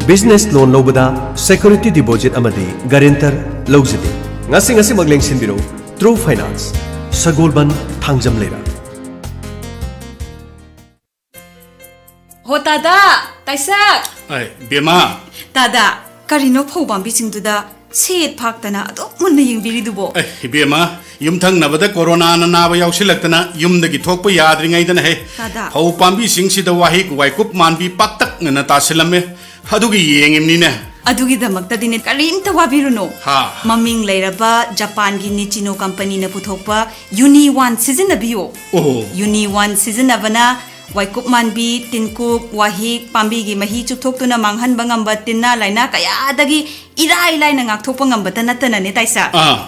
business loan lobada security deposit amadi guarantor lojade ngasi maglengsin biro True Finance Sagolban Thangjam Lera Ho tada taisa ai bema tada karino phobam bichingduda set phaktana ado munna yingbiri dubo ai bema yumthang nabada corona na naba yausilaktana yumdagi thokpa yadringai dana he tada phau pambi singsi da wahi waikup manbi paktak na tasilame hadugi yengimni ne adugi damakta dine karimta wabiruno ha maming leiraba Japan gi Nichino company na puthokpa Uni One season abiyo oh Uni One season abana waikup manbi tinkup wahik pambi gi mahi chukthoktuna manghan bangamba tinna laina kaya dagi irai lai na ngakthokpa ngambata natana ne taisa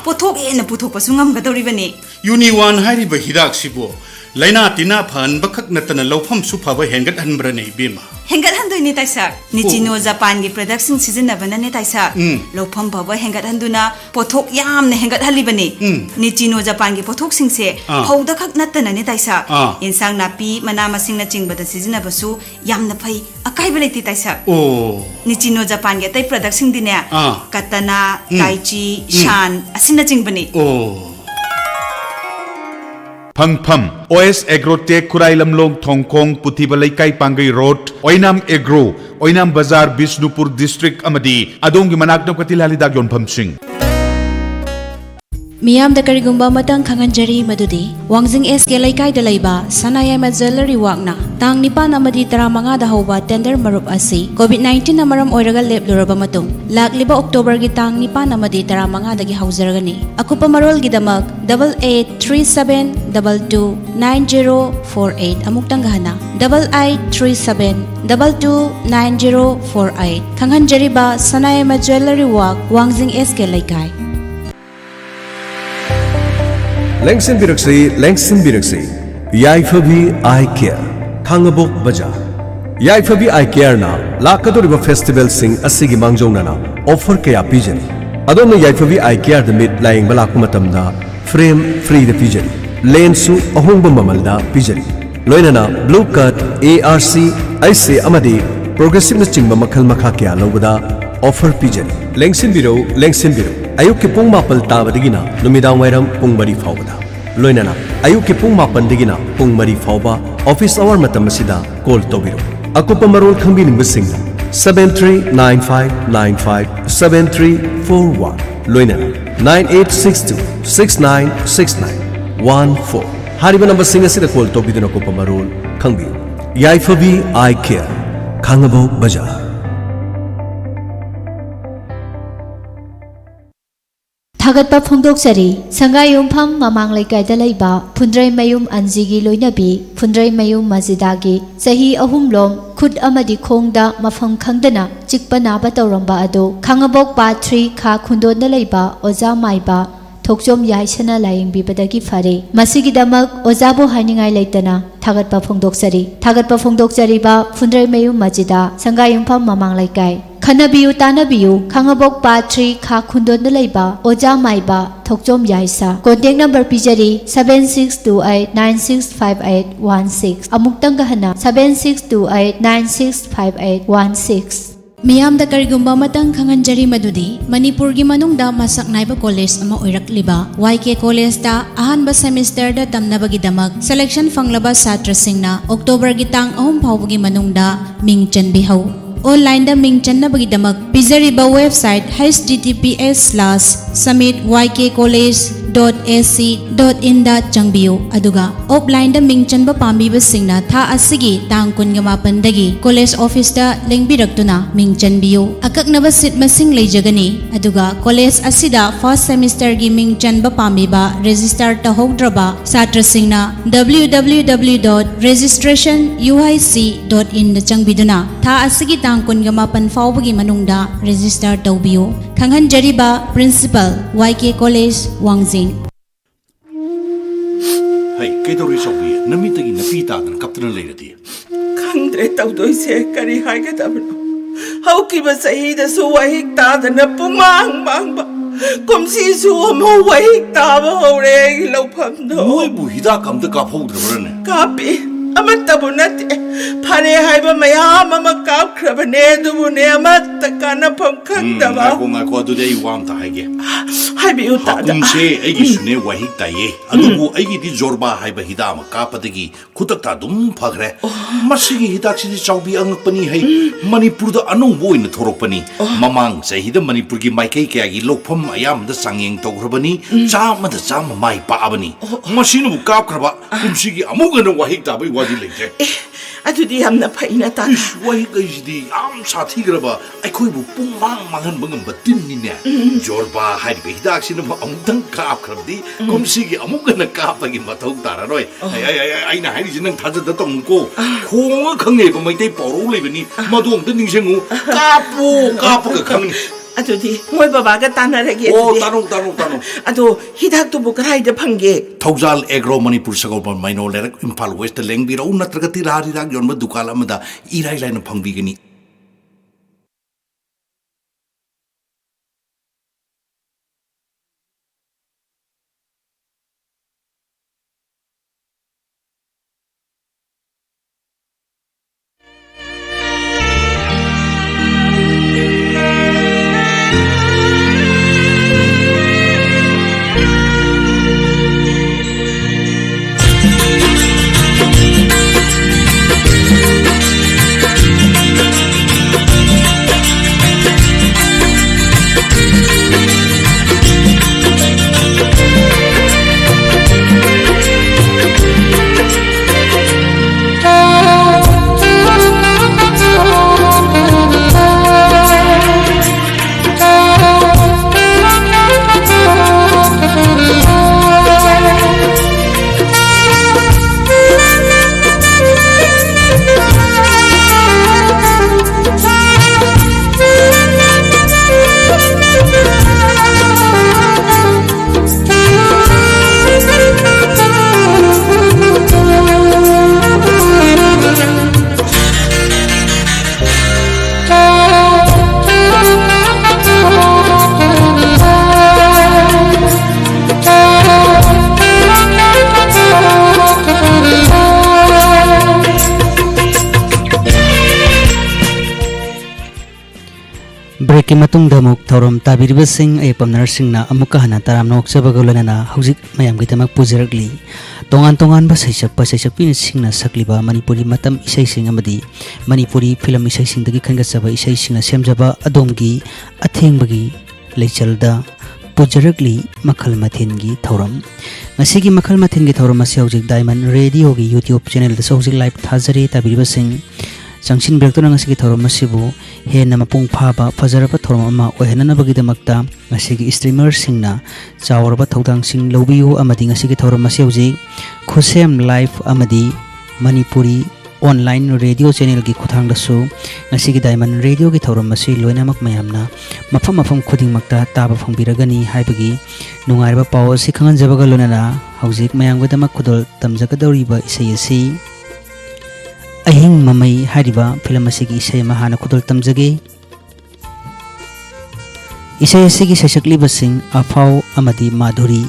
pothok e na puthokpa sungam gadoribani Uni One hairi ba hidak sibo laina tina phan bakhak natana lawpham su phaba hengat hanbrane bema hengat handoi ne taisa Nichino Japan gi production season abana ne taisa lawpham phaba hengat handuna pothok yam ne hengat halibani Nichino Japan gi pothok singse phauda khak natana ne taisa insang napi mana masing na chingbada season abasu yamna phai akai beleti taisa oh Nichino Japan gi tai production dine katana taichi shan asina chingbani oh Phangpham OS Agrotech Kurai Lamlong Thongkong Puthibalai Kai Pangai Road Oinam Agro Oinam Bazar Bishnupur District Amadi Adongi Manakno Katilali Dagyon Phamsing Miyam da karigumba matang khanganjari madudi Wangjing SK Laikai da laiba Sanayama Jewelry Wakna Tang nipan amadi 15 da hauba tender marup asi COVID-19 na maram oiraga lepluraba matung Lagliba October gi tang nipan amadi 15 dagi hauzaragani Akupa marol gi damag 8837229048 amuktang gahana 8837229048 Khanganjari ba Sanayama Jewelry Wak Wangjing SK Laikai Lengsin Biraksi Yaifabi Eye Care Thangabok Baja Yaifabi Eye Care na Lakadoriba Festival Sing Asigi Mangjongna offer kaya pigeon Adona Yaifabi Eye Care the mid lying Balakumatamda frame free the pigeon Lensu Ahongba Mamalda pigeon Loinana Blue Cut ARC IC Amadi Progressive Chingba Makal Makakya Lobada offer pigeon Lengsin Biro Ayuk ke pung mapal tabadagina numidang wairam pung mari fawda loinana ayuk ke pung mapan digina pung mari fawba office hour matam masida call tobiro akupa marol khambi nimbasing 7395957341 loinana 9862696914 hariba number singa sida call tobidina akupa marol khambi Yaifabi Eye Care Khangabo Bajar Thagatpa phongdoksari Sangayum pham mamang laikai da laiba Phundrai mayum anjigi loinabi Phundrai mayum mazidagi Sahi ahumlom khud amadi khongda mafam khangdana chikpa naba tawramba ado Khangabok pa 3 kha khundon da laiba oja maiba Thokjom yaisana laying bibadagi fare masigi damak ojabu haningai laitana Thagatpa phongdoksari ba Phundrai mayum mazida Sangayum pham mamang laikai Khanabiyu tanabiyu Khangabok pa 3 kha khundon da laiba oja maiba thokjom yaisa contact number pijari 7628965816 amuktang gahana 7628965816 Miyam da karigumba matang khanganjari madudi Manipur gi manungda masak naiba college ama oirakliba YK College da ahanba semester da tamnabagi damag selection fanglaba satra singna October gi tang ahum phawgi manungda mingchan bihau online da mingchan nabagi damak pizariba website https://summit.ykcollege.ac.in da changbiyo aduga offline da mingchan ba pambiba singna tha asigi tang kungama pandagi college office da lengbirakuna mingchan biyo akaknaba sit masing leijagani aduga college asida first semester gi mingchan ba pambiba register ta hogdraba satra singna www.registrationuic.in da changbiduna tha asigi tang kungama pan fawbagi manungda register tawbiyo khanghanjariba principal YK College Wangjing Hey, kaitori sobi namitagi napita dan kapten leirati Kandre tawdoise kari haigadabno haukiba sahida su wahik tadana pumang mangba kumsi su mo wahik taba hore laupamno Moi bu hida kamda kaphau drabrane kapi amatabunate फरे हाइबा मयाम अमा कापख्रबने दुबुने अमत्त कानफम खंगदबा ngako adu dei wam ta haige हाइबिउ तादा kumse aigi sune wahi taye adubu aigi di jorba haiba hidam kapadagi khutak ta dum phagre masigi hidak si chaubi angpani hai manipur da anu boin thorokpani mamang sahida manipur gi maikai kya gi lokpham ayam da sangyeng tograbani chama da chama mai pa abani masinu kap khraba kumsi gi amuga no wahi ta bai wadi lekte अदुदी हमना फैना ता वही गईदी आम साथी ग्रबा अखोई बु पुंग मांग मांगन बंगम बतिन निने जोरबा high बेहिदाक सिन अमुतंग काप खरदी कुमसी गी अमुकन कापगी मथौ ताररोय आइना हाइ जिन थाज द तंगको खोंग खंगे ब मैतै पौरो लेबनी मदोम द निंगसेंगु कापो कापग खंग अदुदी मोय बाबा का ताना रगे ओ तानो अदो हिदाक तो बुकराइ द फंगे थौजाल एग्रो मणिपुर सगोल माइनो लेरक इम्फाल वेस्ट लेंगबिरो नत्रग तिरारी राग योन दुकाल अमदा इराइ लाइन फंगबिगनी ब्रेक के मतुंग दमुक थौरम ताबिरब सिंह ए पमनर सिंह ना अमुक हना ताराम नोक सबगलना हौजिक मयाम गितमक पुजरगली तोंगान तोंगान बा सैसक पिन सिंह ना सकलिबा मणिपुरी मतम इसै सिंह अमदी मणिपुरी फिल्म इसै सिंह दगी खंगसबा इसै सिंह ना सेमजबा अदोमगी अथेंगबगी लेचलदा पुजरगली मखल मथेनगी थौरम ngasi मखल मथेनगी थौरम असे हौजिक डायमंड रेडियो की यूट्यूब चैनल द हौजिक लाइव थाजरे ताबिरब सिंह Sangsin bertuna ngasigi thorom masibu he nama pung phaba fajaraba thorom ama ohenana bagidamakta ngasigi streamer singna chawarba thodang sing lobiu amadi ngasigi thorom masiuji khusem live amadi manipuri online radio channel gi khuthang dasu ngasigi diamond radio gi thorom masi loinamak mayamna mafam khuding makta taba phangbiragani haibagi nungarba paw si khangan jabaga lonana hauzik mayam gadamak khudol tamjagadoriba isayasi अहिंग ममई हारिबा film असिगी इसै महाना खुदल तमजगे इसै असिगी सैसकलिबा सिंह अफाव अमदी माधुरी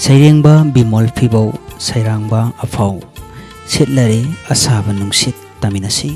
सैरेंगबा बिमोल फिबौ सैरांगबा अफाव सेटलरे असाबा नुंसित तमिनसी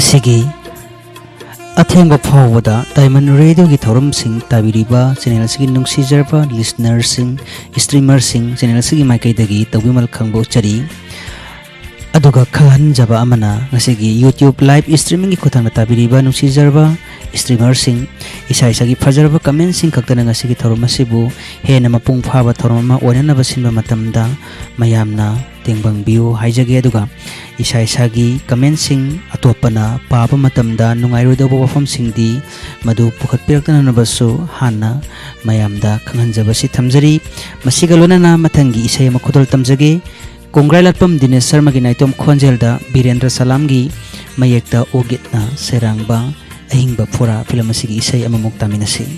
ngasi अथेंग फावदा डायमंड रेडियो की थौरम सिंह ताबिरिबा चैनल सिगी नुंगसिजरबा लिसनर सिंह स्ट्रीमर सिंह चैनल सिगी माइकैदगी तौबिमल खंगबो चरी अदुगा खहनजबा अमना ngasi YouTube live streaming की खुथांग ताबिरिबा नुंगसिजरबा स्ट्रीमर सिंह इसा इसा की फजरबा कमेंट सिंह खक्तना ngasi की थौरम असिबु हेन मपुंग फाबा थौरम मा ओननबा सिनबा मतमदा मयामना तेंबंग बिउ हाइजगे अदुगा इसा इसा की कमेंट सिंह अतोपना पाबा मतमदा नुंगाइरोदबा वफम सिंहदी मदु पुखत पिरक्तनबसु हाना मयामदा खंगनजबसि थमजरी मसिगा लोनना मथंगी इसाय मखुदल तमजगे कोंग्राइलाटपम दिनेश शर्मा की नाइतोम खोंजेलदा बीरेंद्र सलाम की मयेक्ता ओगितना सेरांगबा अहिंगबा फोरा फिल्म असिगी इसाय अममुक तामिनसी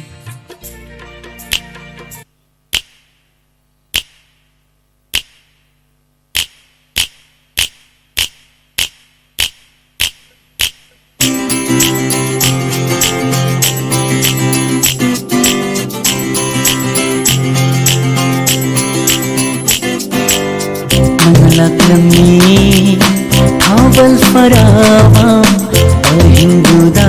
Laklamni thawal farawa ahinguda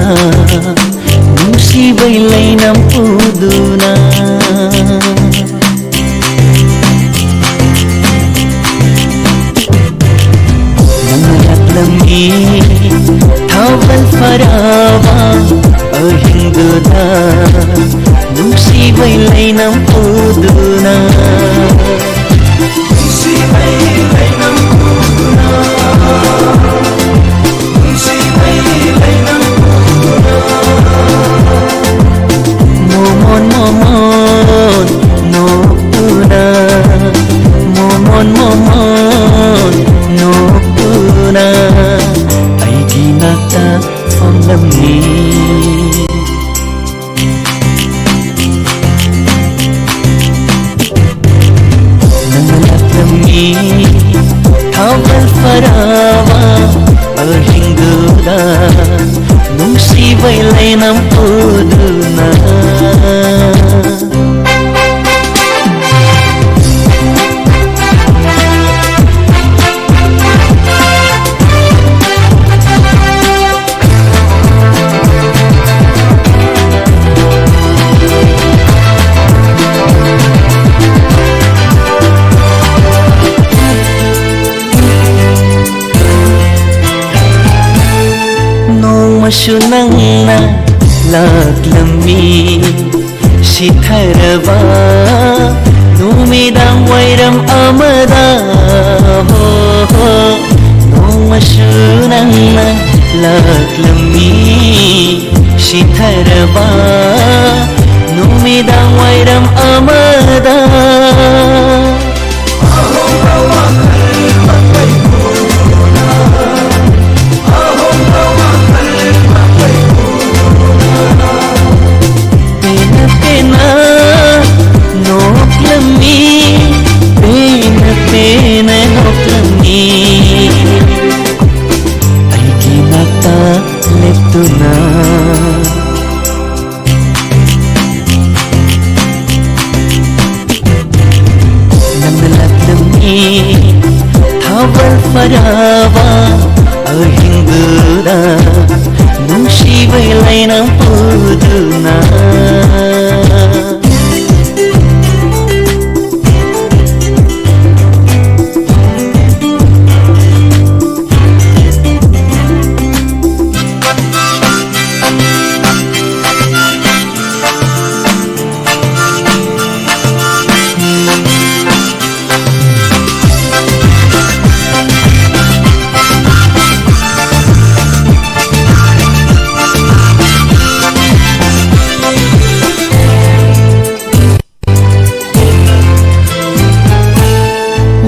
nusi bailainam puduna Laklamni thawal farawa ahinguda nusi bailainam puduna Momon momon no puna Momon momon no puna Ay di nata fanglamni Nangalaklamni Thawal farawa ahinguda Nusi bailainam puduna Sunangna laklamni shitharaba numidang wairam amada ho noma sunangna laklamni shitharaba numidang wairam amada Thawal farawa ahinguda nusi bailainam puduna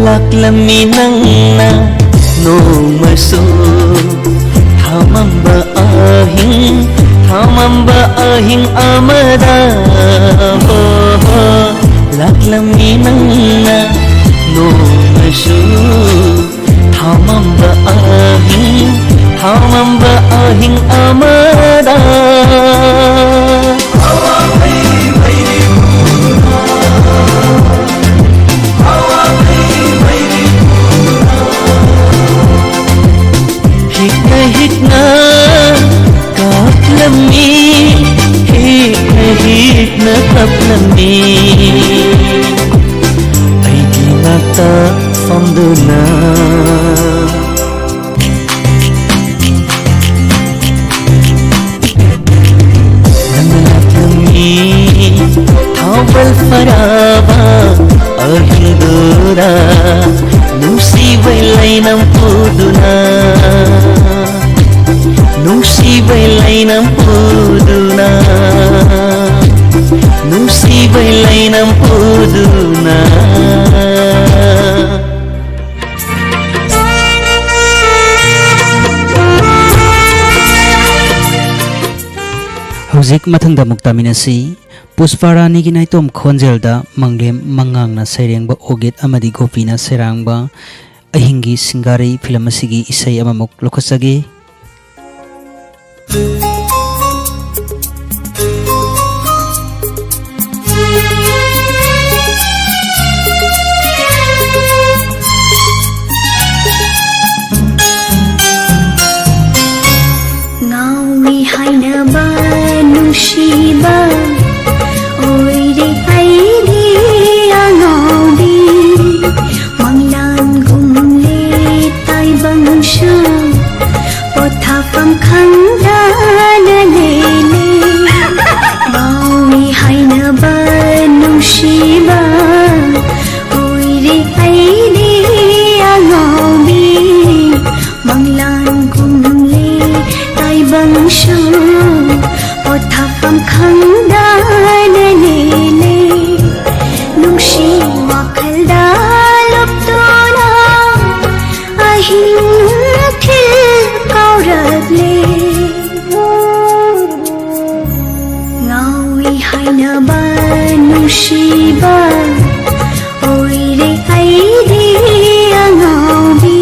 Laklamni nangna no maso Thamamba ahing amada Laklamni nangna no maso Thamamba ahing amada hikna puduna Thawal faraba ahidura Nusibay lainam puduna Nusibay lainam puduna Nusibay lainam puduna Hauzik mathangda muktaminasi Pusparani gi naitom khonjelda manglem mangangna sairengba ogit amadi gopina serangba ahingi singari film asigi isai amamuk lokhasage Ngawi haina ba nushiba oire aidi angaudi manglan gumle tai bangsha pothapam khanda lele ngawi haina ba nushiba oire aidi angaudi manglan gumle tai bangsha pothapam khanda lele nungshi wakhalda luptuna ahing thil kauratle ngawi haina ba nushiba oire aidi angaudi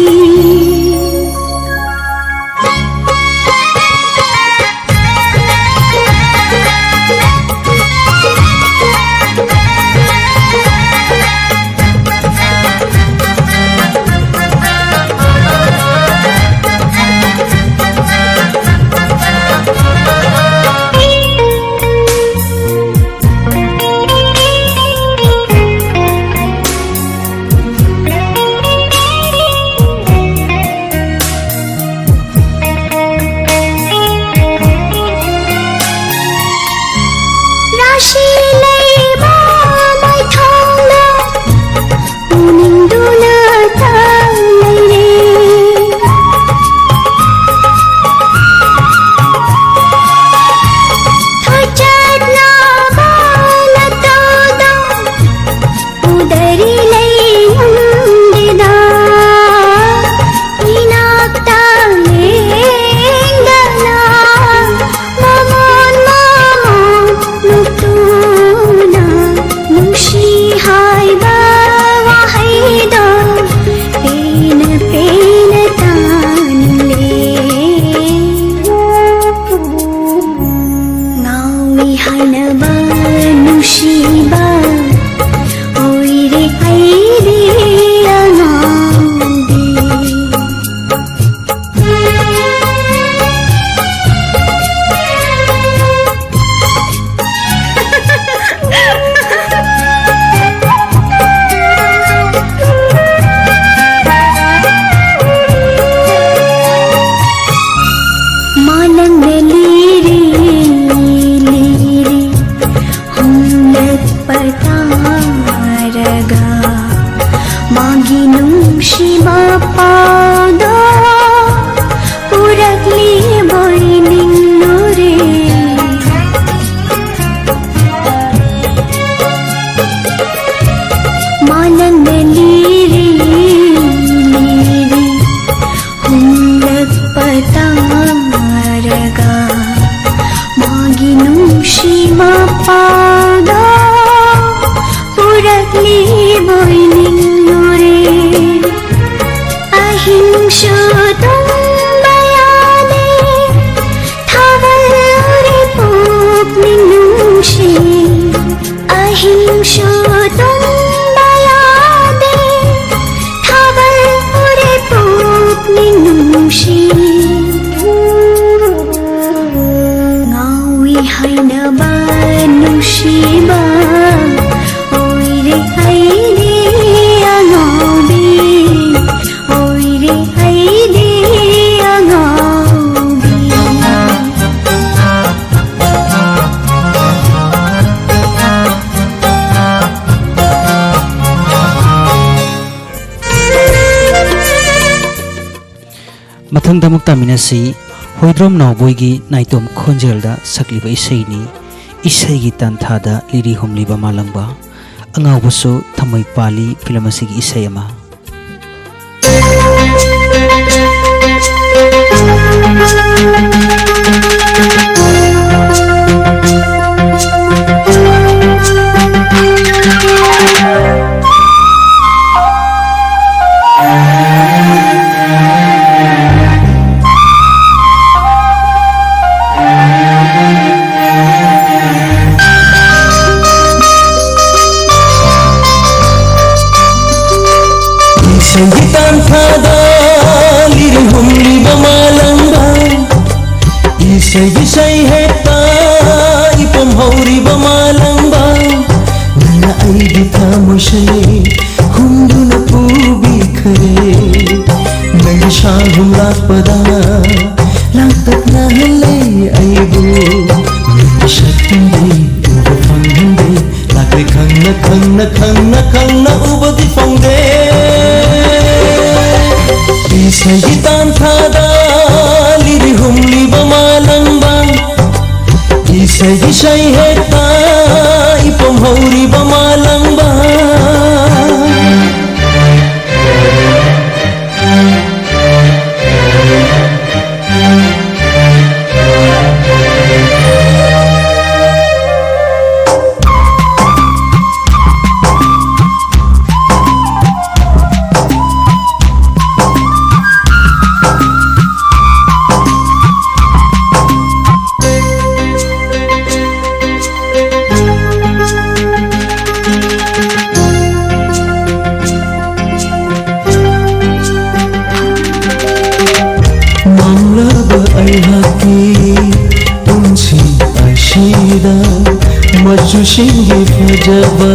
Ahing मथंग दमुक तामिनसी होइद्रोम नावबोयगी नाइतोम खोंजेलदा सकलिबा इसैनी इसैगी तांथादा लिरि हुमलिबा मालंबा अंगावबसु थमै पाली film असिगी इसै अमा संगीतान थादा लिरि हुमलिबा मालंबा इसै हेता इपम हौरिबा मालंबा नन्ना आइगी थामुशे हुंदुना पुबिखरे नंगी शाहुम लापदा लांतकना हले आइबु नंगी शक्तिंदे उबा फंगंदे लाकरे खंगना उबदी फंगदे संगीतान थादा लिरि हुमलिबा मालंबा इसै हेता इपम हौरिबा मालंबा मजुशिंगी फजबा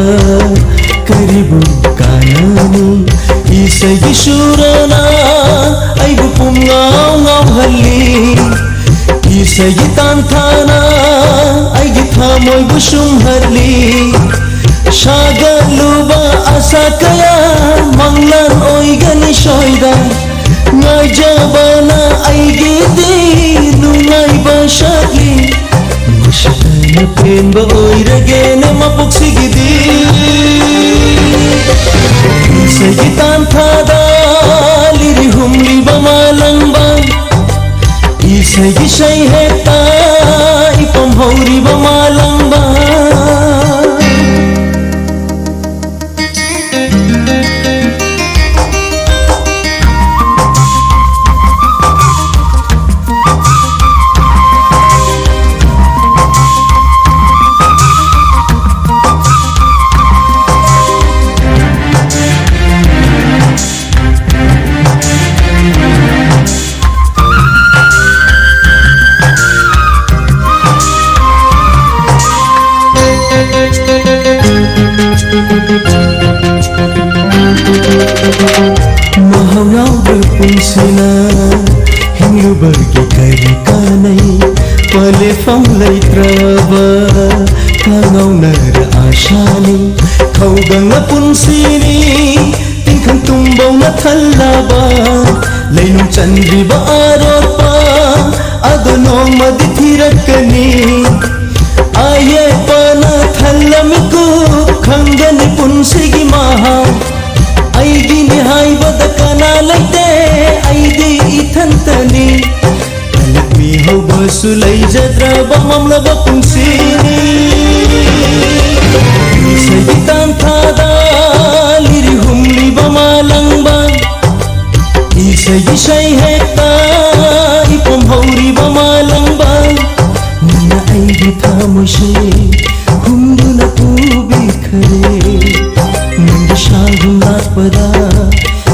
करीबु कानानी इसैगी शुरना आइबु पुंगाव हल्ली इसैगी तांथाना आइगी थामोइबु शुमहरली शागलुबा आसा कया मंगलन ओइगनी शोइदा ngajabana aigi di nungai bashakli mashitana penba oiragene mapuksigidi isagitan thada liri humliba malangba isagi shai heta ipam hauriba malangba पुंसना हिंगुबर्गी करी कानै पले फंगलै त्रबा कांगौनर आशानी खौगंग पुंसिनी तिंखं तुंबौना थल्लाबा लैनुं चंद्रिबा आरोपा अदो नोंमदि थिरकनी आये पाना थल्लमिकु खंगनि पुंसिगी महा आइगी निहाइबद कना लैते आइदी इथंतनी कलकमी हौबसु लैजद्रबा ममलबा पुंसिनी इसगितान थादा लिरि हुमलिबा मालंबा इसगी शै हेता इपम हौरिबा मालंबा नन्ना आइगी थामुशे हुंदुना पुबिखरे नंगी शाहुम लापदा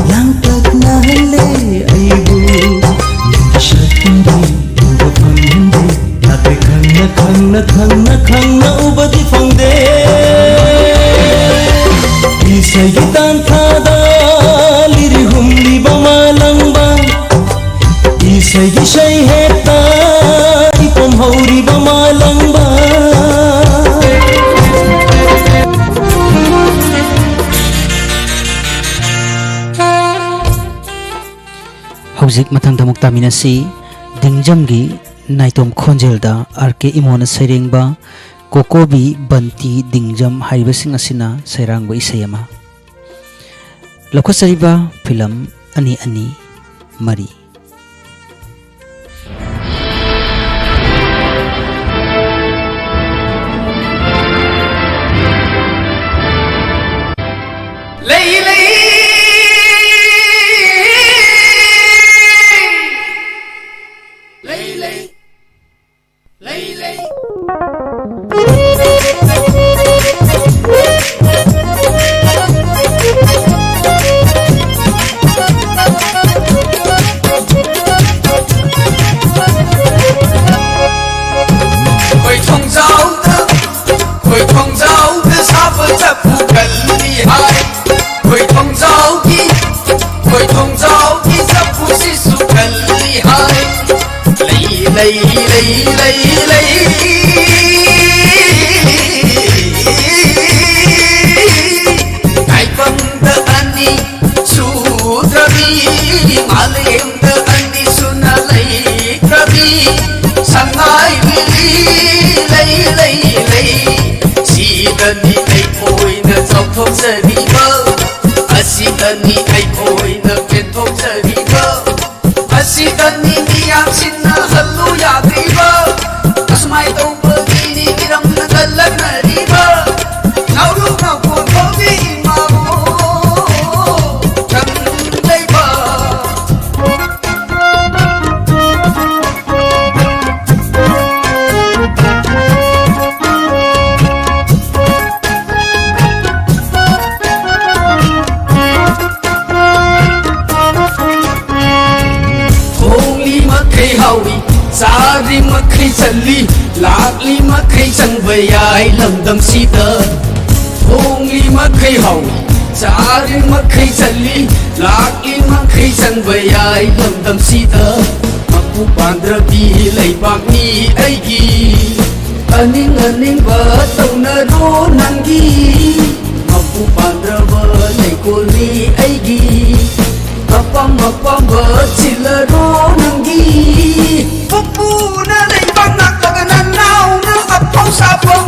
लांतकना हले आइबु नंगी शक्तिंदे उबा फंगंदे लाकरे खंगना उबदी फंगदे इसगितान थादा लिरि हुमलिबा मालंबा इसगी शै हेता इपम हौरिबा मालंबा हौजिक मथंग दमुक तामिनसी दिंगजमगी नाइतोम खोंजेलदा आरके इमोना सैरेंगबा कोकोबी बंती दिंगजम हाइबसिंग असिना सैरांगबा इसैमा लखोसरिबा फिल्म अनि अनि मरी लमदम सीता होंगली मखई हावी चारी मखई चली लाकी मखई चंबयाई लमदम सीता मकु पांद्रबी लैबाकनी ऐगी अनिंग अनिंग बतौनरो नंगी मकु पांद्रब लैकोली ऐगी अपम अपम बचिलरो नंगी पप्पू न लैबाक नाकगना नाउना अपौ सापो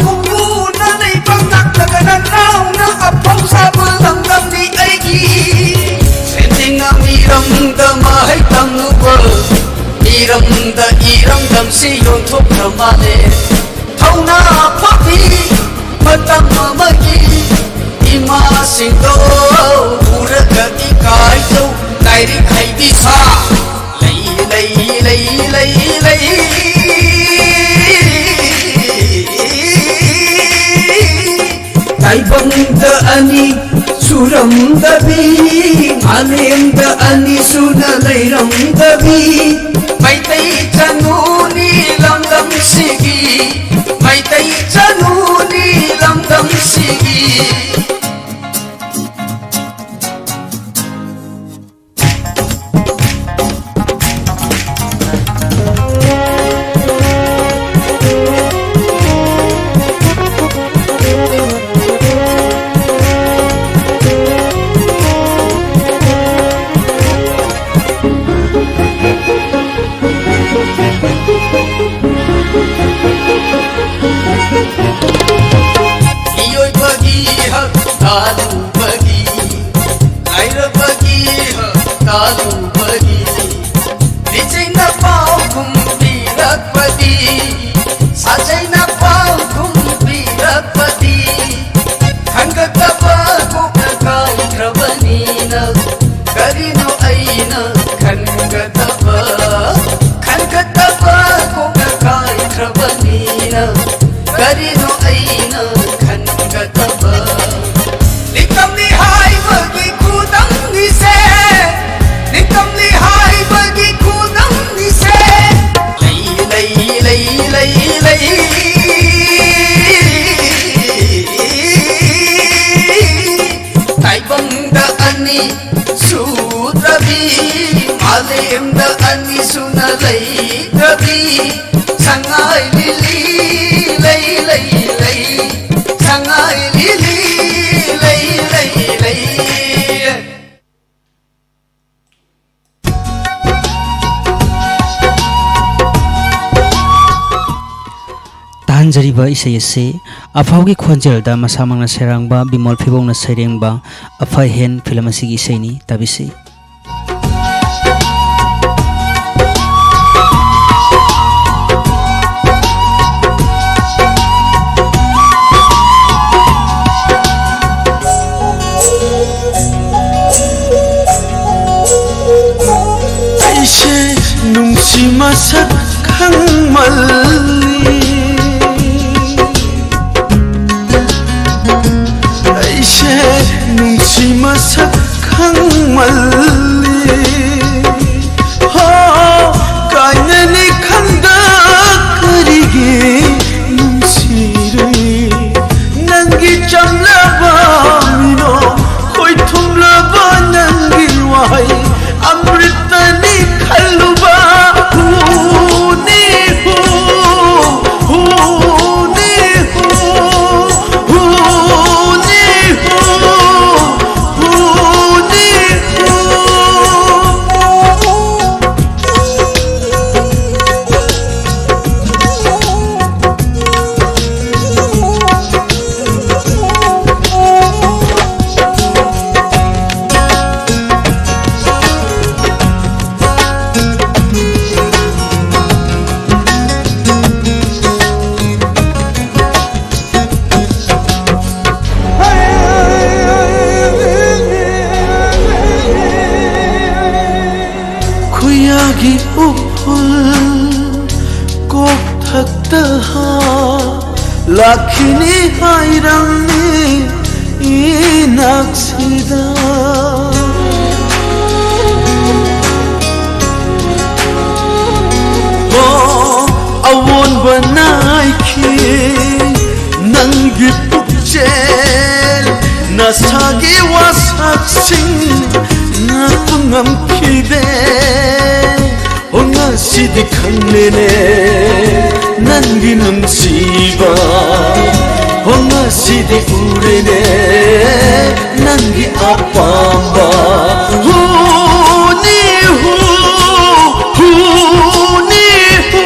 इरम से योंथोक रमाले थौना पापी मतम मगी इमा सिंदो उरगति काइजो नाइरी खाइदी सा लई ताइबंद अनि सुरम दबी मालेंद अनि सुना लैरम दबी मैतै चनुनी लमदम सिगी मैतै चनुनी लमदम सिगी ꯇꯥꯟꯖꯔꯤꯕ ꯏꯁꯩ ꯑꯁꯤ ꯑꯐꯥꯎꯒꯤ ꯈꯣꯟꯖꯦꯜꯗ ꯃꯁꯥꯃꯛꯅ ꯁꯩꯔꯥꯡꯕ ꯕꯤꯃꯣꯜ ꯐꯤꯕꯧꯅ ꯁꯩꯔꯦꯡꯕ ꯑꯐꯍꯦꯟ ꯐꯤꯂꯝ ꯑꯁꯤꯒꯤ ꯏꯁꯩꯅꯤ ꯇꯥꯕꯤꯁꯤ ꯅꯨꯡꯁꯤ ꯃꯁꯛ ꯈꯪꯃꯜꯂꯤ ꯑꯩꯁꯦ ꯅꯨꯡꯁꯤ ꯃꯁꯛ ꯈꯪꯃꯜꯂꯤ ꯍꯣ ꯀꯥꯏꯅꯅꯤ ꯈꯪꯗ ꯀꯔꯤꯒꯤ ꯅꯨꯡꯁꯤꯔꯨꯏ ꯅꯪꯒꯤ ꯆꯝꯂꯕ ꯃꯤꯅꯣ ꯈꯣꯏꯊꯨꯝꯂꯕ ꯅꯪꯒꯤ ꯋꯥꯍꯩ ꯑꯃ꯭ꯔꯤꯇꯅꯤ ꯈꯜꯂꯨꯕ खुयागी उफुल कोक थकता लाखिनी हायरंगनी इनाक्सिदा हो अवोन बनाइखी नंगी पुकचेल नसागी वासाक्सिंग नाकुंगम खिदे सिद्धि खंगने नंगी नुंसीबा होंगा सिद्धि उड़ने नंगी अपांबा हुनी हु हुनी हु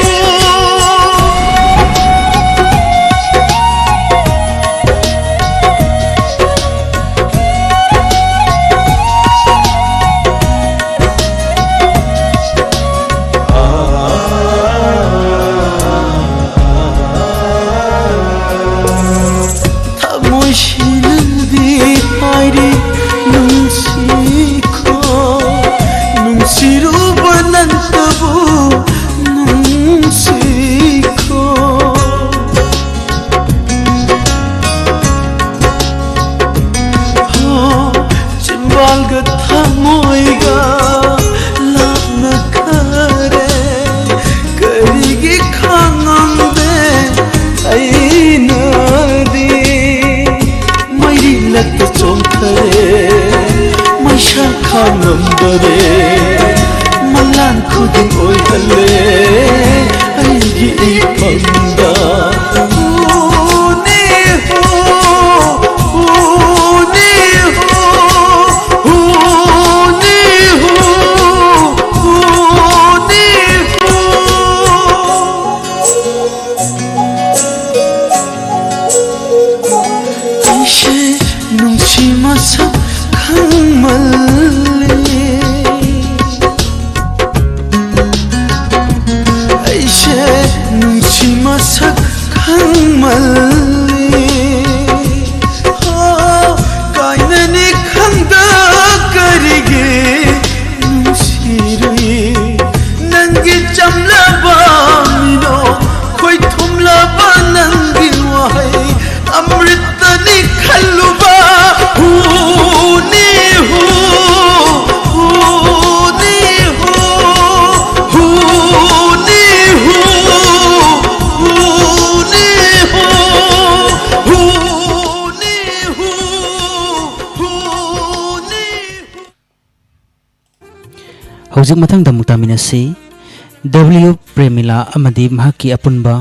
मलान खुदिन ओय हले अइगी पंगा हुनी हो हुनी हो हुनी हो हुनी हो ऐसे नुंसी मसक खंगमल्ली नुंसी मसक खंगमल्ली हो कायननी खंगदा करिगे नुंसीरुई नंगी चमलबा मिनो खोई थुमलबा नंगी वाहै अमृतनी खल्लुबा हुनी हु हुनी हु हुनी हु हौजिक मथंगदा मुक्तामिनसी W प्रेमिला अमदी महकी अपुनबा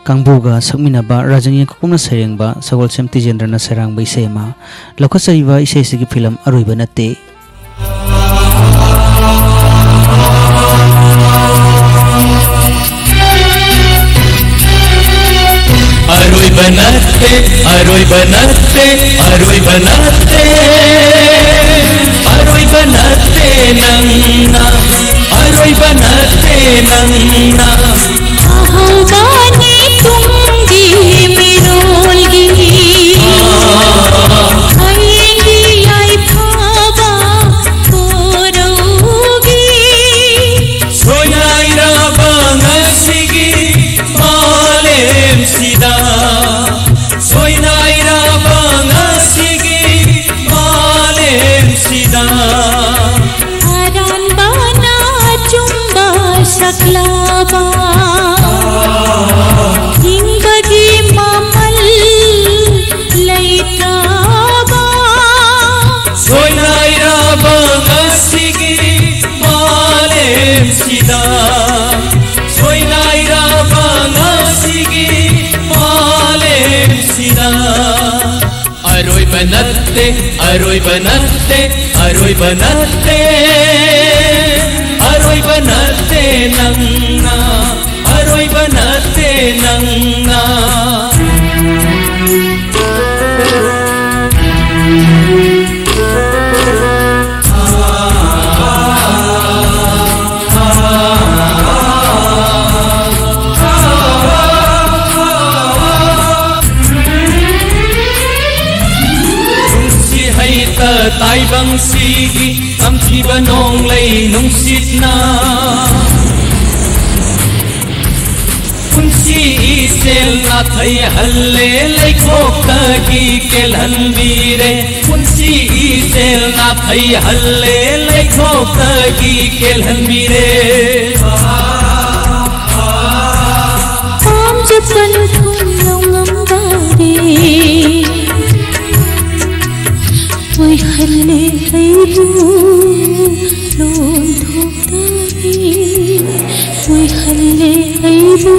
कांगबुगा सकमिनबा राजनी कुकुमना सरेंगबा सगोलसेम तिजेंद्रना सरांगबा इसेमा लखसरिबा इसेसिगी फिल्म अरुइबा नते बनते अरोई बनते अरोई बनते अरोई बनते नन्ना अरोई बनते नन्ना आहोगाने तुंगी मिरोलगी आएंगी आई भाबा कोरोगी सोनाइरा बंगसिगी मालेम सिदा सोनाइरा बंगसिगी मालेम सिदा आरान बना चुम्बा सकलाबा हिंगगी मामल लैताबा सोनाइरा बंगसिगी मालेम सिदा सोनाइरा बंगसिगी मालेम सिदा अरोई बनते अरोई बनते अरोई बनते अरोई बनते नन्ना अरोई बनते नन्ना tai bang sigi am chi banong lay nung sit na kunsi isel na thai halle lay khok ta ki kel han vire kunsi isel na thai halle lay khok ta ki kel han vire am japan thum longam bari Oi halle aibu lon thokdani Oi halle aibu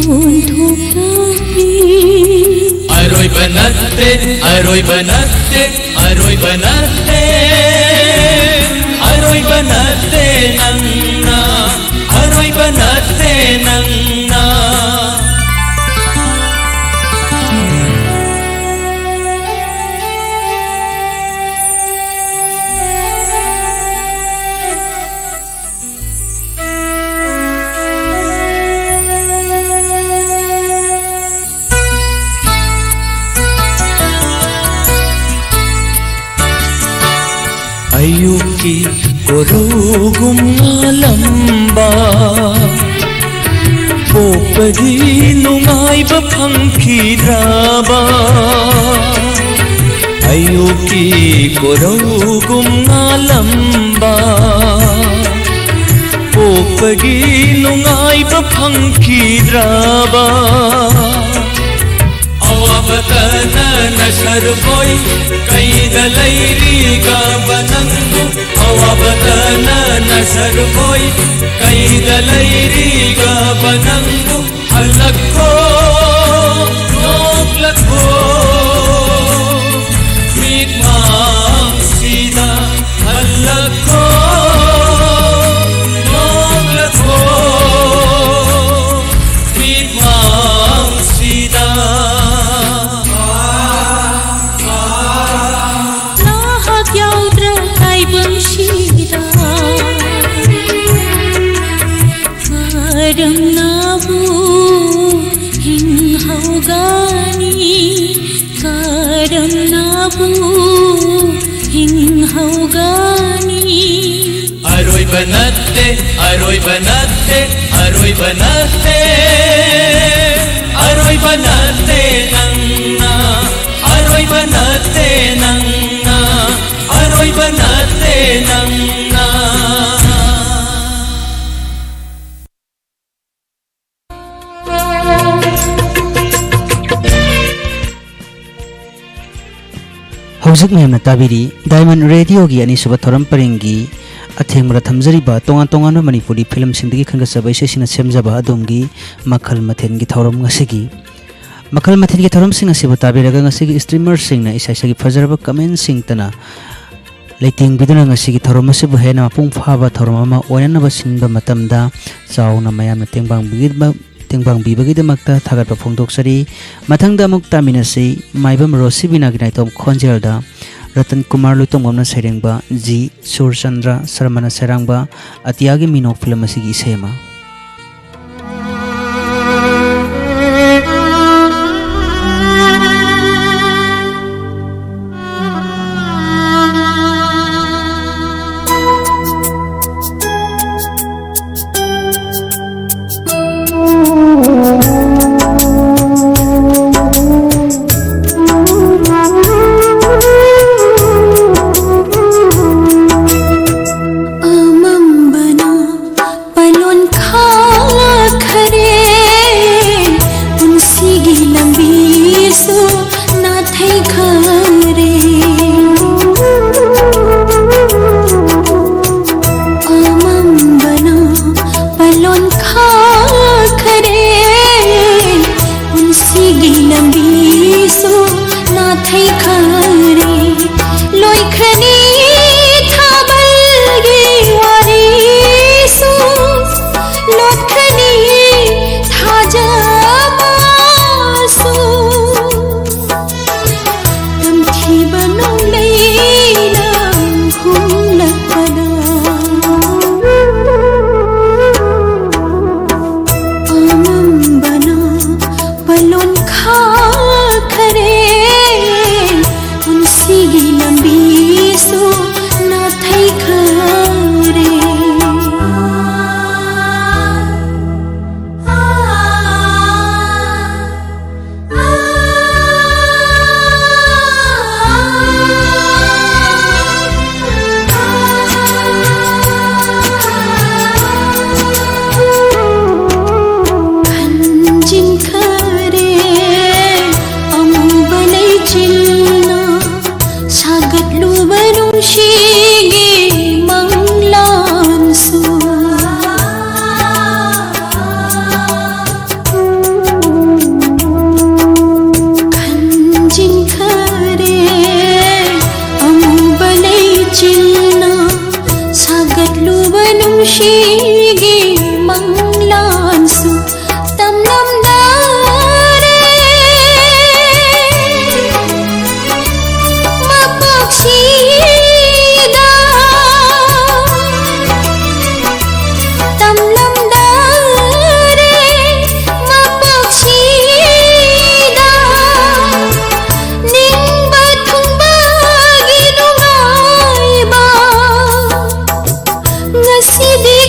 lon thokdani aroi banate aroi banate aroi banate aroi banate nanna aroi banate nanna ayuki korugum lamba popagi nungai ba phangkhiraba ayuki korugum lamba popagi nungai ba phangkhiraba awabtana nasar boy kaida lairi ga banangu awabtana nasar boy kaida lairi ga banangu halakko noklakko mitmang sida halakko noklakko mitmang sida Karam nabu hing haugani Karam nabu hing haugani aroi banate aroi banate aroi banate aroi banate nanna aroi banate nanna aroi banate nanna हौजिक मैम ताबीरी Diamond Radio की अनीसुब थोरम परिंगी अथेंगमरा थमजरिबा तोंगान तोंगान मणिपुरी फिल्म सिंदगी खंगसबा सेसिना सेमजबा अदोमगी मखल मथेनगी थौरम ngasigi मखल मथेनगी थौरम सिंग असिबा ताबीरगा ngasigi स्ट्रीमर सिंगना इसाइसगी फजरबा कमेंट सिंग तना लेटिंग बिदुना ngasigi थौरम असिबु हेना पुंग फाबा थौरम अमा ओयननबा सिनबा मतमदा चाउना मयामना ꯇꯦꯡꯕꯥꯡꯕꯤꯕꯒꯤꯗꯃꯛꯇ ꯊꯥꯒꯠꯄ ꯐꯣꯡꯗꯣꯛꯆꯔꯤ ꯃꯊꯪꯗ ꯑꯃꯨꯛ ꯇꯥꯃꯤꯟꯅꯁꯤ ꯃꯥꯏꯕꯝ ꯔꯣꯁꯤꯕꯤꯅꯥꯒꯤ ꯅꯥꯏꯇꯣꯝ ꯈꯣꯟꯖꯦꯜꯗ ꯔꯇꯟ ꯀꯨꯃꯥꯔ ꯂꯣꯏꯇꯣꯡꯕꯝꯅ ꯁꯩꯔꯦꯡꯕ ꯖꯤ ꯁꯨꯔꯆꯟꯗ꯭ꯔ ꯁꯔꯃꯅ ꯁꯩꯔꯥꯡꯕ ꯑꯇꯤꯌꯥꯒꯤ ꯃꯤꯅꯣꯛ ꯐꯤꯂꯝ ꯑꯁꯤꯒꯤ ꯏꯁꯩ ꯑꯃ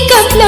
Kapla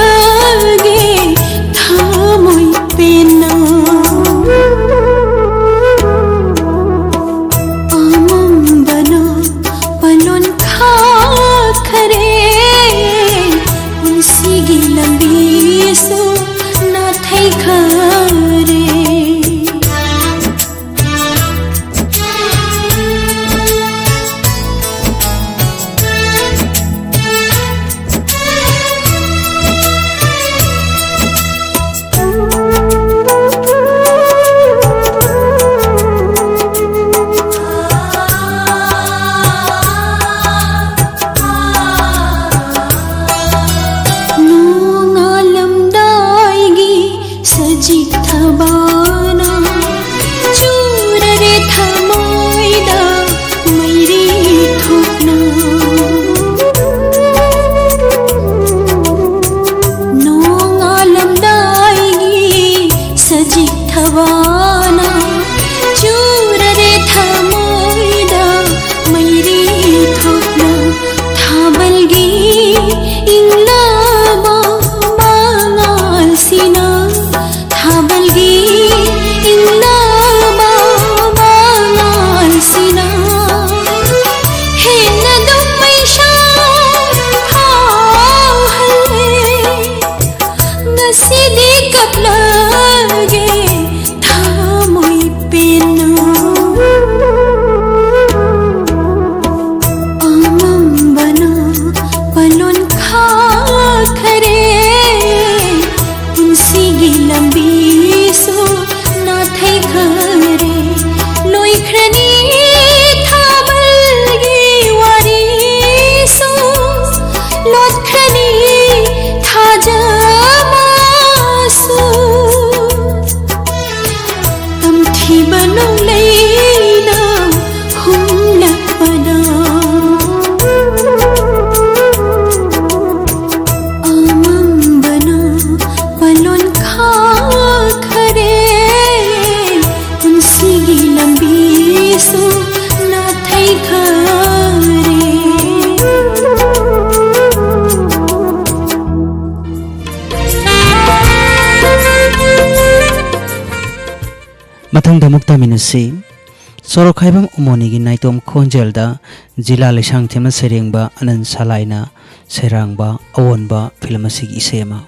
ꯃꯊꯪꯗ ꯑꯃꯨꯛ ꯇꯥꯃꯤꯟꯅꯁꯤ ꯁꯣꯔꯣꯛꯈꯥꯏꯕꯝ ꯎꯃꯣꯅꯤꯒꯤ ꯅꯥꯏꯇꯣꯝ ꯈꯣꯟꯖꯦꯜꯗ ꯖꯤꯂꯥ ꯂꯩꯁꯥꯡꯊꯦꯝꯅ ꯁꯩꯔꯦꯡꯕ ꯑꯅꯟ ꯁꯥꯂꯥꯏꯅ ꯁꯩꯔꯥꯡꯕ ꯑꯑꯣꯟꯕ ꯐꯤꯂꯝ ꯑꯁꯤꯒꯤ ꯏꯁꯩ ꯑꯃ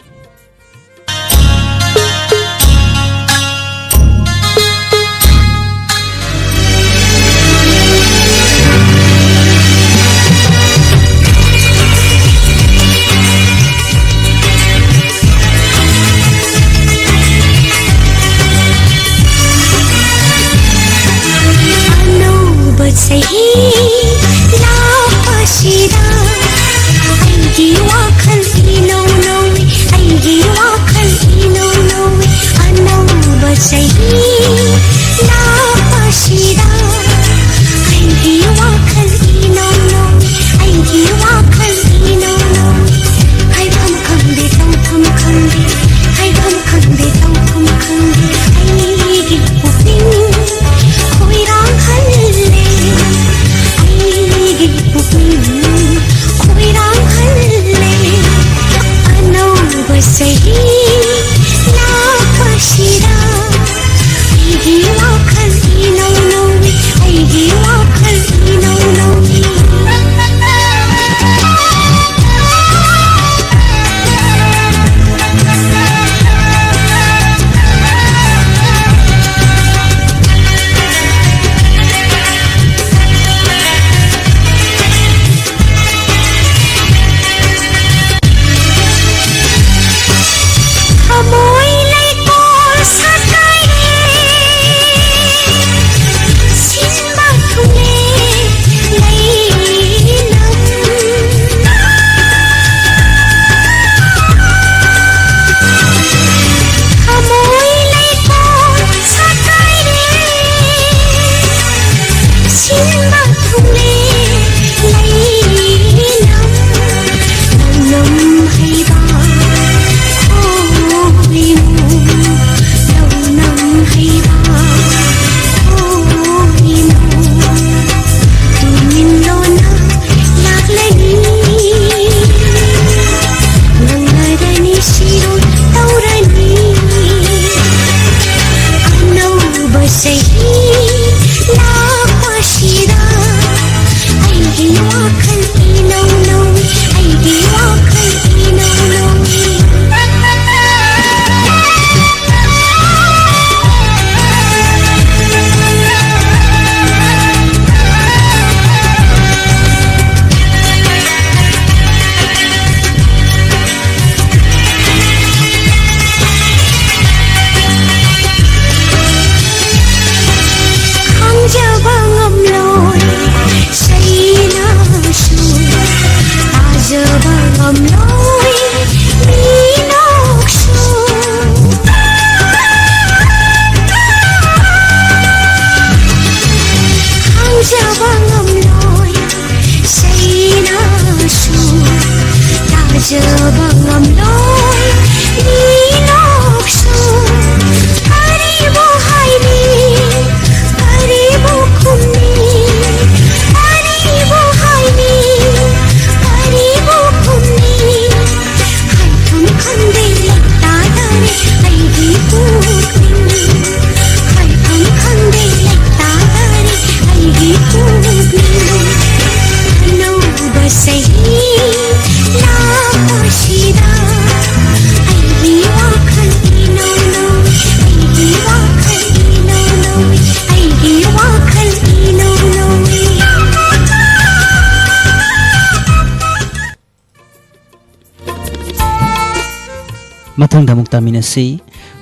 ꯃꯊꯪꯗ ꯑꯃꯨꯛ ꯇꯥꯃꯤꯟꯅꯁꯤ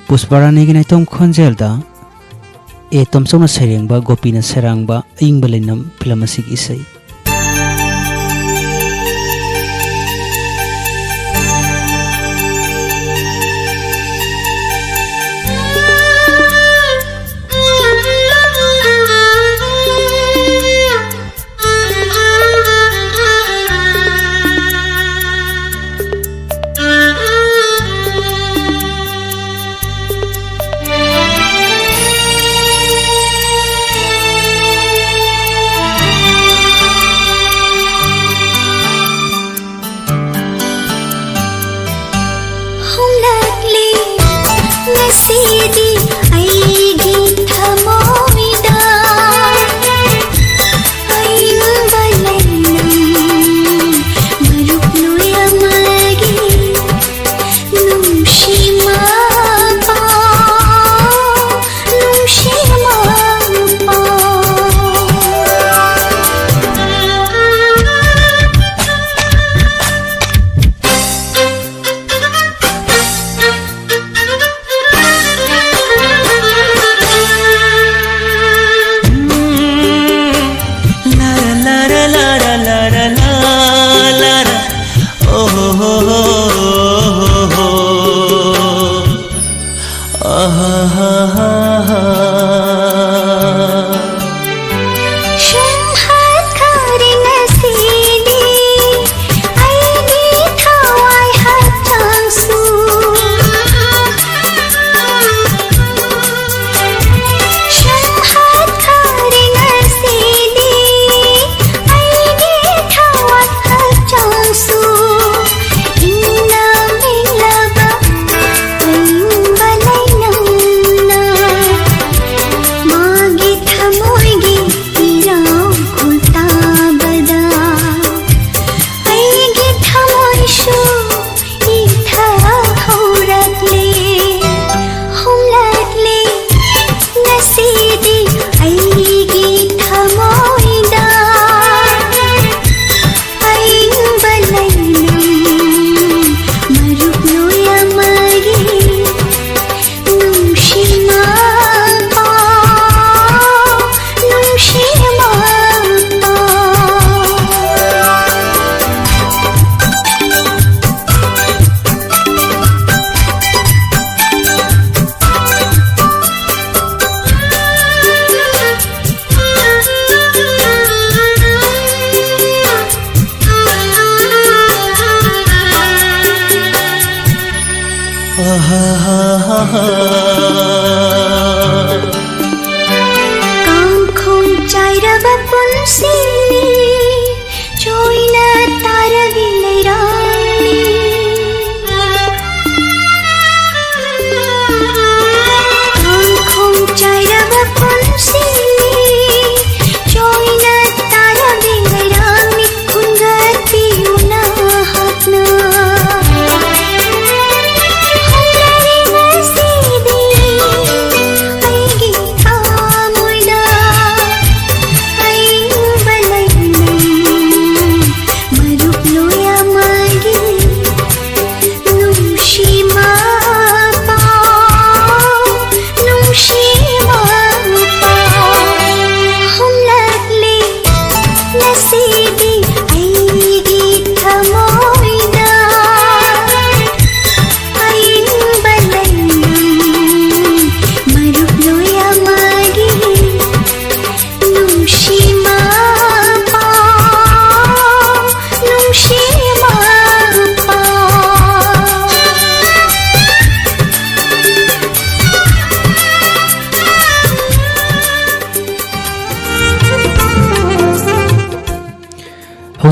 ꯄꯨꯁꯄꯔꯥꯅꯤꯒꯤ ꯅꯥꯏꯇꯣꯝ ꯈꯣꯟꯖꯦꯜꯗ ꯇꯣꯝꯆꯧꯅ ꯁꯩꯔꯦꯡꯕ ꯒꯣꯄꯤꯅ ꯁꯩꯔꯥꯡꯕ ꯑꯏꯪꯕ ꯂꯩꯅꯝ ꯐꯤꯂꯝ ꯑꯁꯤꯒꯤ ꯏꯁꯩ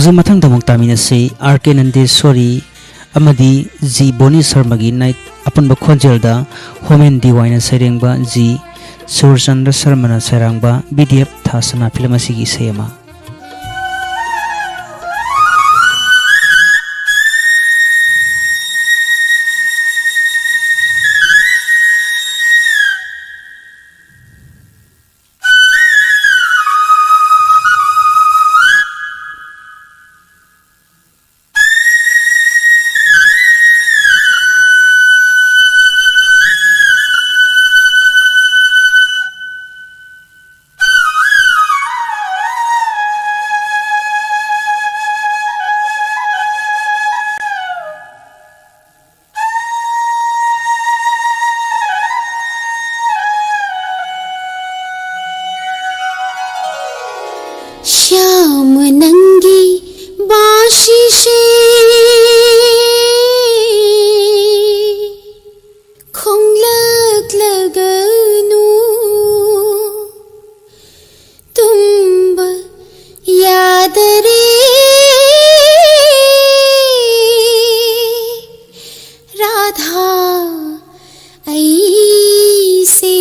ꯍꯧꯖꯤꯛ ꯃꯊꯪꯗ ꯑꯃꯨꯛ ꯇꯥꯃꯤꯟꯅꯁꯤ RK ꯅꯟꯗꯦꯁ꯭ꯋꯔꯤ amadi G Boni Sarmagi night apunba khonjelda Homen Diwaina Serengba G Surchandra Sarmana Serangba BDF Thasana film asigi sema Shyam नंगी बाशी से खोंगलक लगनु तुम्ब याद रे राधा ऐसे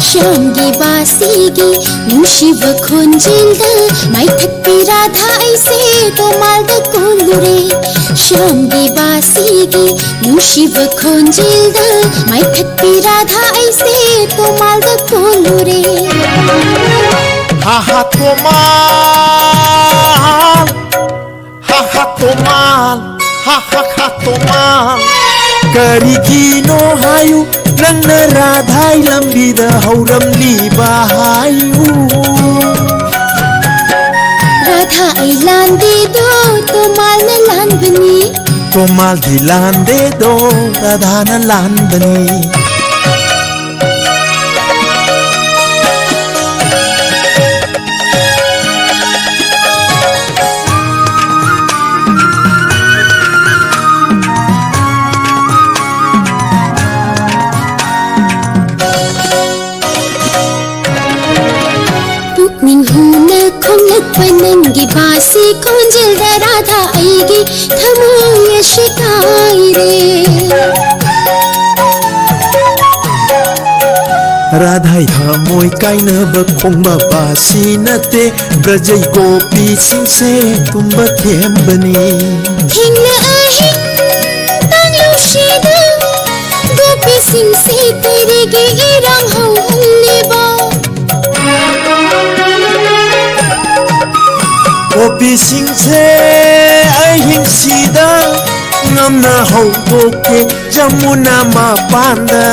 श्यामगी बासीगी नुशिव खोंजेल्दा माई थक्पी राधा ऐसे तो मालदा कोलुरे श्यामगी बासीगी नुशिव खोंजेल्दा माई थक्पी राधा ऐसे तो मालदा कोलुरे हा हा तो माल हा हा तो माल हा हा हा तो माल करिगिनो हायु नंग राधाई लंबीदा हौरमली बाहायु राधा आई लांदे दो तो माल न लान बनी तो माल दी लांदे दो राधा न लान बनी पनंगी बासी खोंजेल्दा राधा आएगी थमो ये शिकाई रे राधाई थमोय कायना बखोंबा बासी नते ब्रजई गोपी सिंह से तुम्बा थेंबनी थिंगना आहे तांगलो शीदा गोपी सिंह से तेरे गे इरंग हौ हल्लेबा गोपी सिंह से अहिंग सीधा नमना हो के जमुना मा पांदा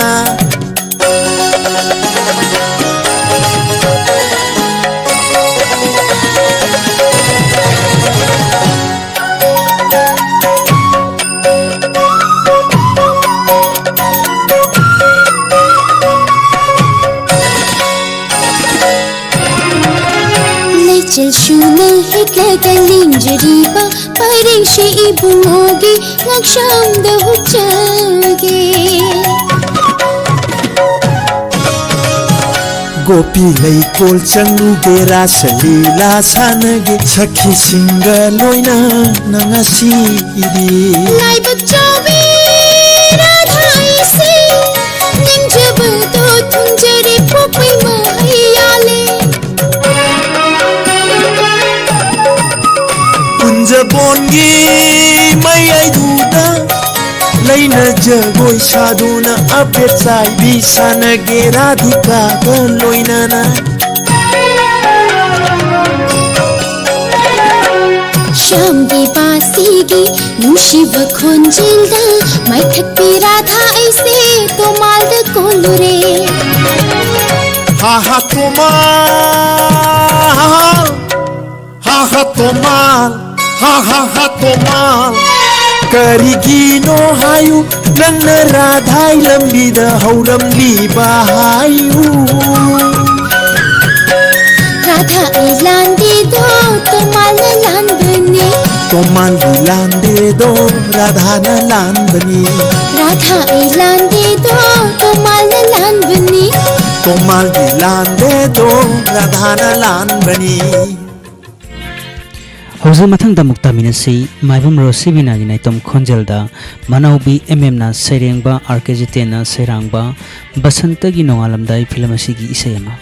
चल शूना हिटला गलिंजरीबा परेंशे इबुंगोगे नक्शाम दहुचागे गोपी लई कोल चंगू गेरा सलीला सानगे सखी सिंग लोइना नंगासी इदी लाइबक चावे राधा ऐसे निंजब तो तुंजरे पोपई मायाले जबोंगी मैयाई दूदा लैना जगोई साधुना अबे साइबी सानगे राधिका लोइनाना श्यामगी बासीगी नुशिव खोंजेल्दा माई थक्पी राधा ऐसे तो मालदा कोलुरे हा हा तो माल हा हा तो माल हा हा हा तो माल करिगिनो हायु नंग राधाई लंबीदा हौरमली बाहायु राधा लांदे दो तो माल लान बनी तोमाल लांदे दो राधा न लान बनी राधा लांदे दो तो माल लान बनी तोमाल लांदे दो राधा न लान बनी हौजि मथंग दा मुक्ता मिनसी माइबम रोसिबिना गिनाय तम खोंजलदा मनाउबी एमएम ना सेरेंगबा आरकेजिते ना सेरांगबा बसंत गी नोंगालमदाई फिल्म असिगी इसेमा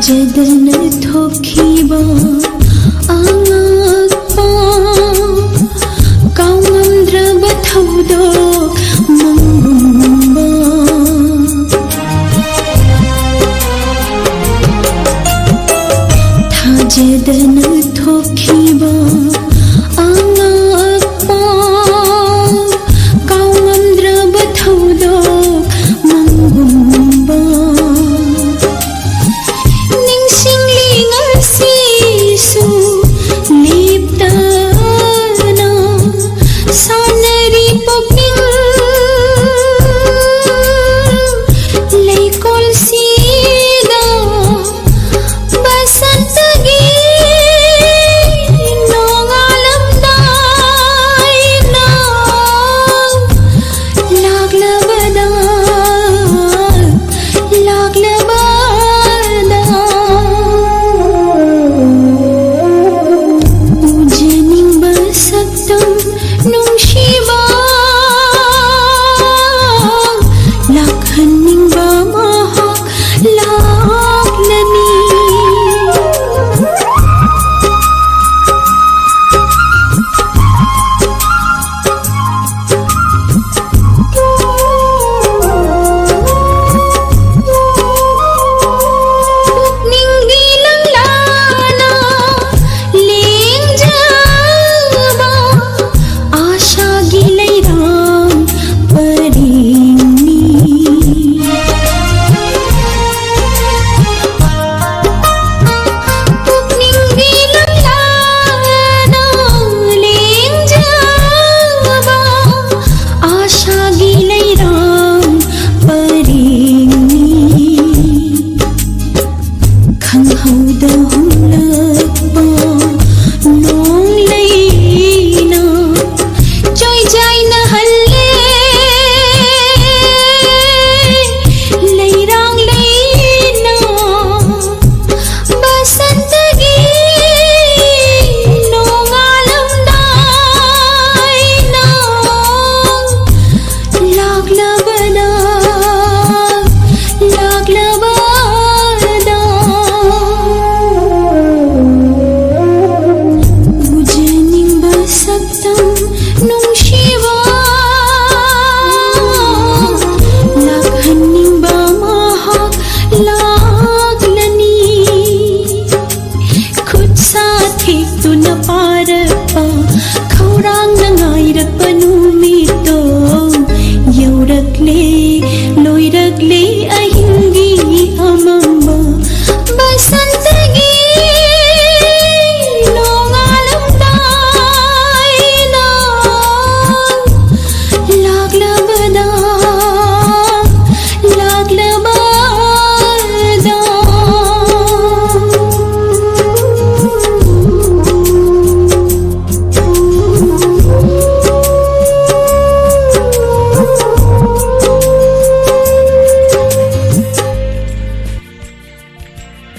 जदन थोखीबा आंगपा काउंद्रब थौदो मंगुंबा था जदन थोखीबा आंगपा काउंद्रब थौदो मंगुंबा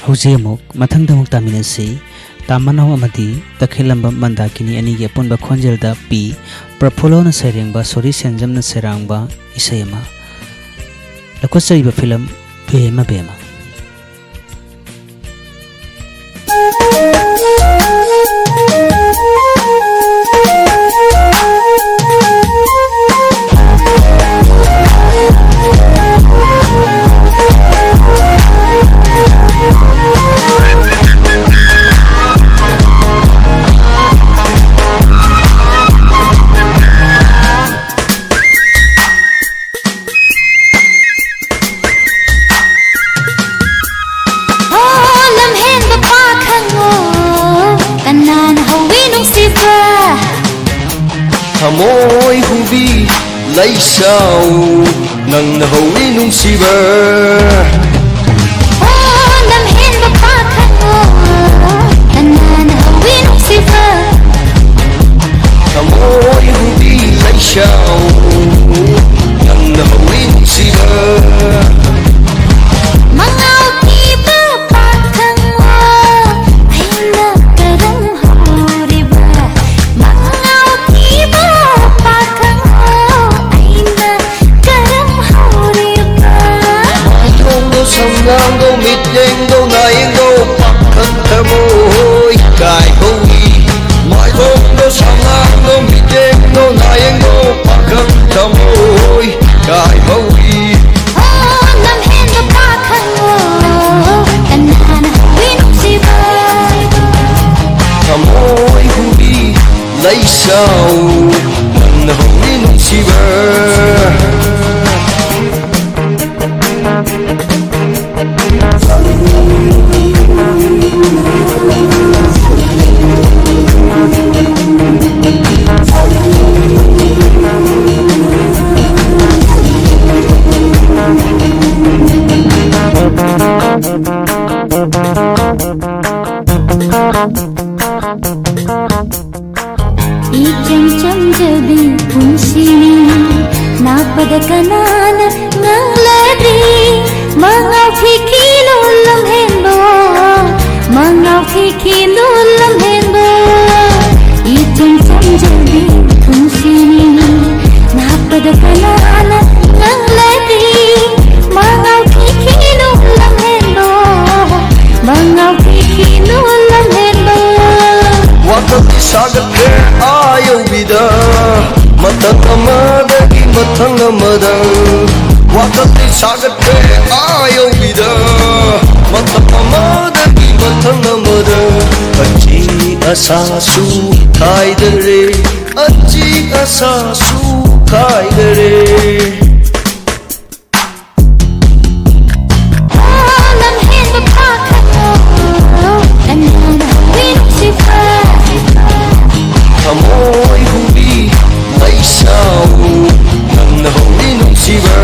Hauji amuk mathang damuk taminasi Tamanau amadi takhilam mandakini ani ge punba khonjel da pi Prapolo na serengba sori senjam na serangba isayama Lakosai ba film Bema Bema Môi hubi lấy sao nâng hối nung si bờ Nam hen ba pa khang Nan hối nung si bờ môi hubi lấy sao nâng hối nung si bờ Mang áo ki ba pa khang Hay na karang ho di ba Mang áo ki ba pa khang Hay na karang ho di ba Không đâu sông ngang đâu mịt đen đâu này đâu bạc thân thơ môi cài câu nghi Mãi không đâu sông ngang đâu mịt đen đâu này đâu bạc thân thơ môi cài câu nghi Nam hen ba pa khang Nan hối nung si bờ môi hubi lấy sao nâng hối nung si bờ Ikem cham jabi punshini Napada kanana nangladri Mangaw kiki lulam hendo Mangaw kiki lulam hendo Ikem cham jabi punshini Napada kanana nangladri Mangaw kiki lulam hendo Mangaw kiki lulam hendo Wakati sagat ke ayo bida Matang amadagi matang amada Wakati sagat ke ayo bida Matang amadagi matang amada Aji asasu kaidare Aji asasu kaidare Nam hen ba pa khang Nan hối nung si bờ môi hubi lấy sao nâng hối nung si bờ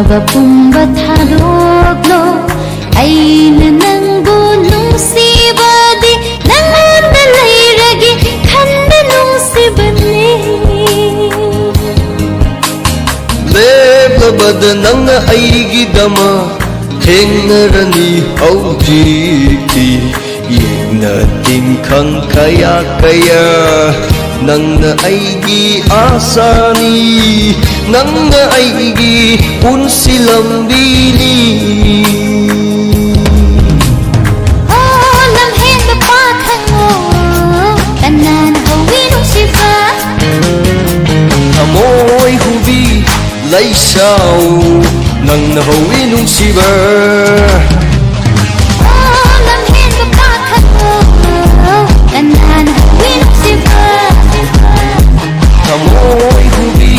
Ba pumba thadoklo aina nangbu nungsibadi nanganda lairagi khanda nungsibani Leblabad nang aigi dama thengarani haujikti yena tinkhang kaya kaya nang aigi asani nang aigi unsilambili Nam hen ba pa khang Nan hối nung si bờ môi hubi lấy sao nang hối nung si bờ Nam hen ba pa khang Nan hối nung si bờ môi hubi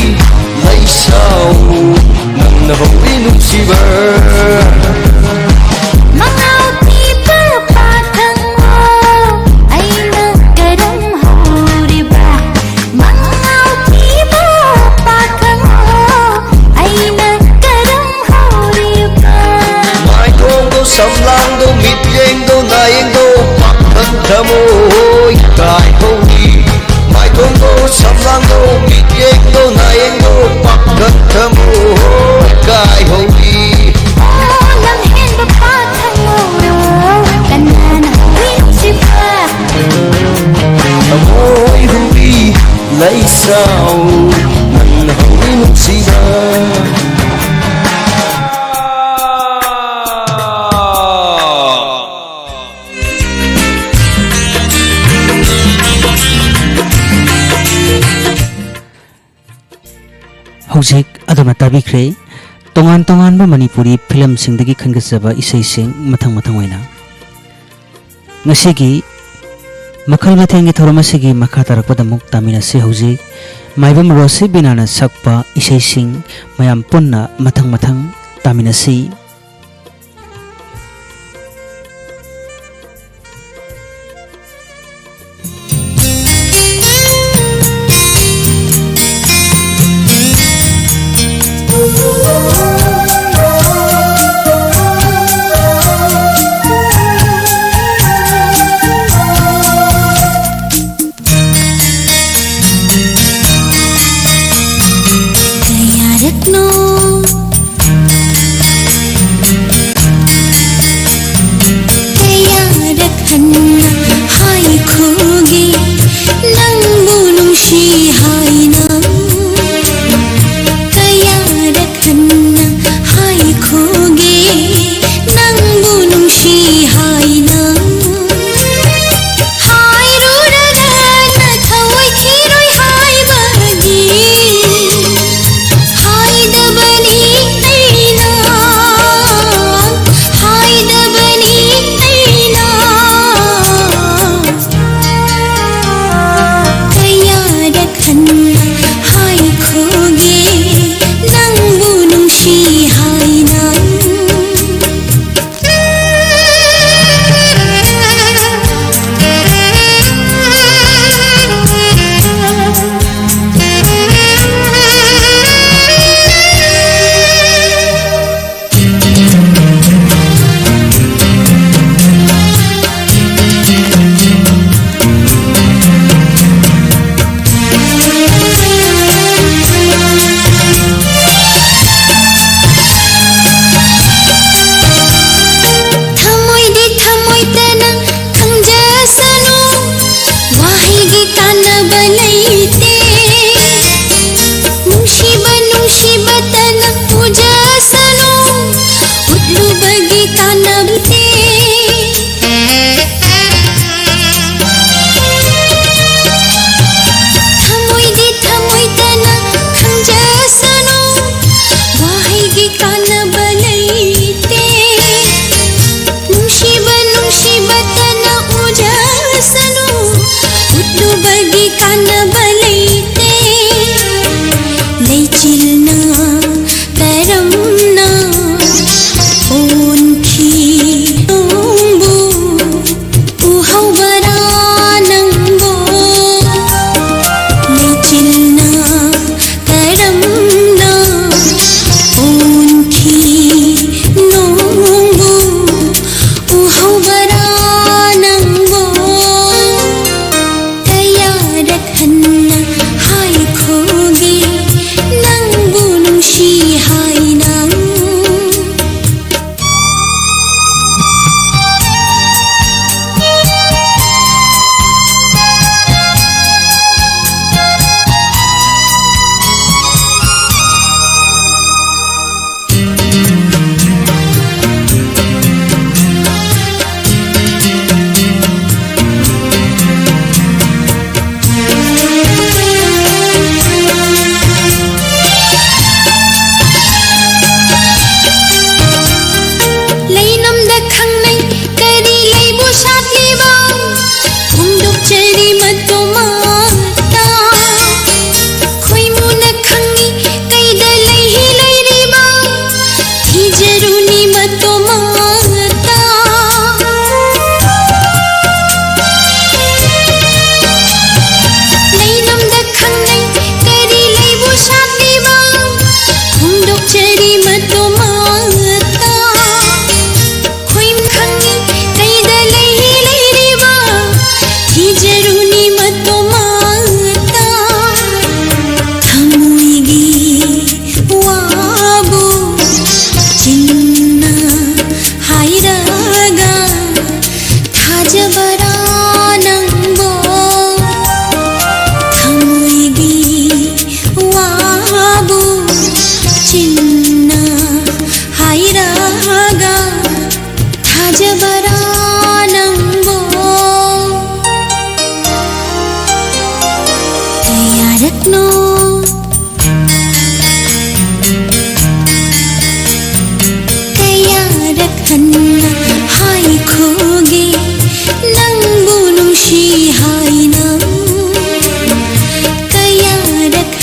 thamo ikai howi mai thong do samlang do mityeng do naeng do pakkan thamo ikai howi lang hen ba pa thang mo kanana win si pa amoy howi lai sao nan howi nuksida Hojik adona tabikre tongan tongan ba Manipuri film singdagi khangasaba isai sing mathang mathang waina ngasigi makhal mathengi thorama sigi makha tarakpada muk tamina se hojik maibam rosi binana sakpa isai sing mayam punna mathang mathang tamina si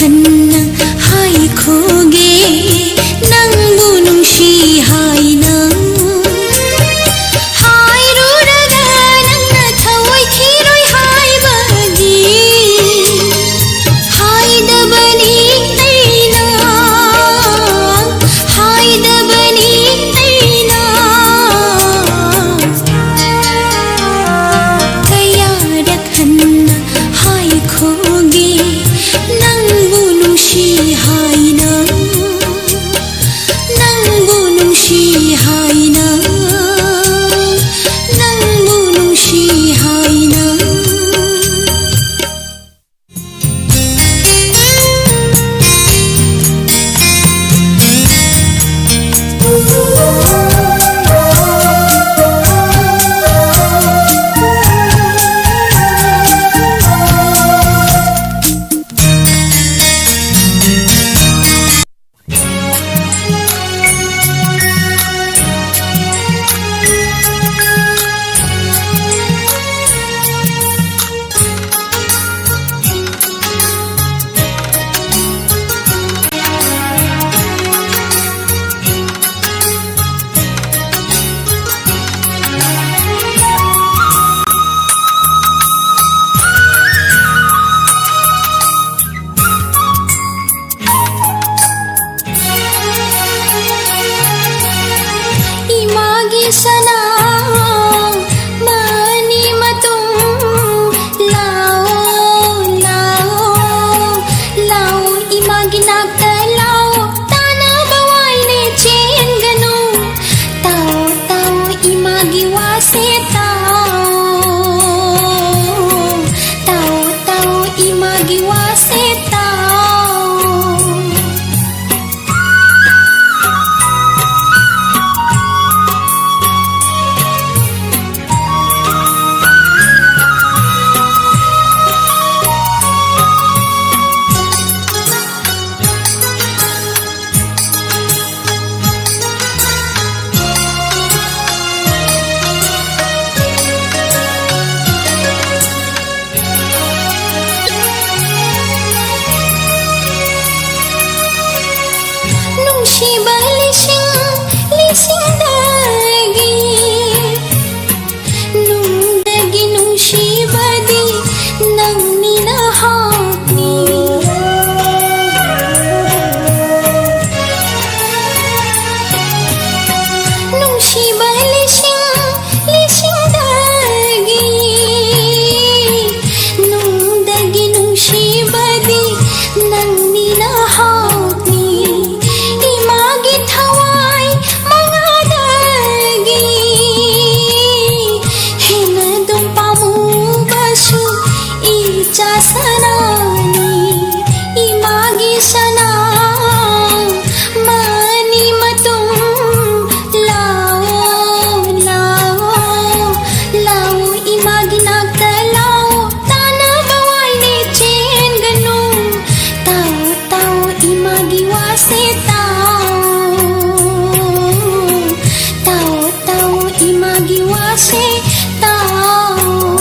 ꯍꯟꯅ ꯍꯥꯏꯈꯣꯒꯦ ꯅꯪꯕꯨ ꯅꯨꯡꯁꯤ ꯍꯥꯏꯅ ꯍꯥꯏꯔꯨꯔꯒ ꯅꯪꯅ ꯊꯋꯥꯏꯈꯤꯔꯣꯏ ꯍꯥꯏꯕꯒꯤ 하이드버니 에이나 하이드버니 에이나 가야락한나 하이코기 낭부 농시 하이나 낭부 농시 하이나 낭부 농시 하이나 imagi sana mani matung lao lao lao imagi nakta lao tana bawal ne chen ganu tao tao imagi wase tao tao tao imagi wase tao nungsiba lising dagi nungsiba di nang minahagni nungsiba lising dagi nungsiba di nang minahagni imagi thawai mga dagi hinadong pamubasu icha sanani imagi sana mani matung lao lao lao imagi nagtalaw tana bawal ni chen ganun tao tao imagi wase tao tao tao imagi wase tao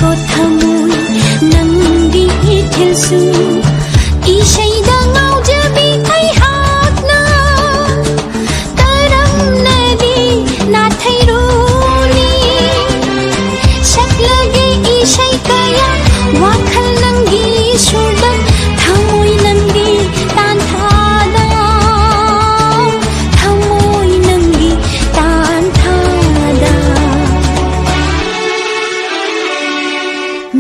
ko thamoy nanggi ithilsu ishaida ngaujabi ai hakna taram nadi na thairuni shaklage ishai kaya wakhal nangi surda thamoy nangi tan thada thamoy nangi tan thada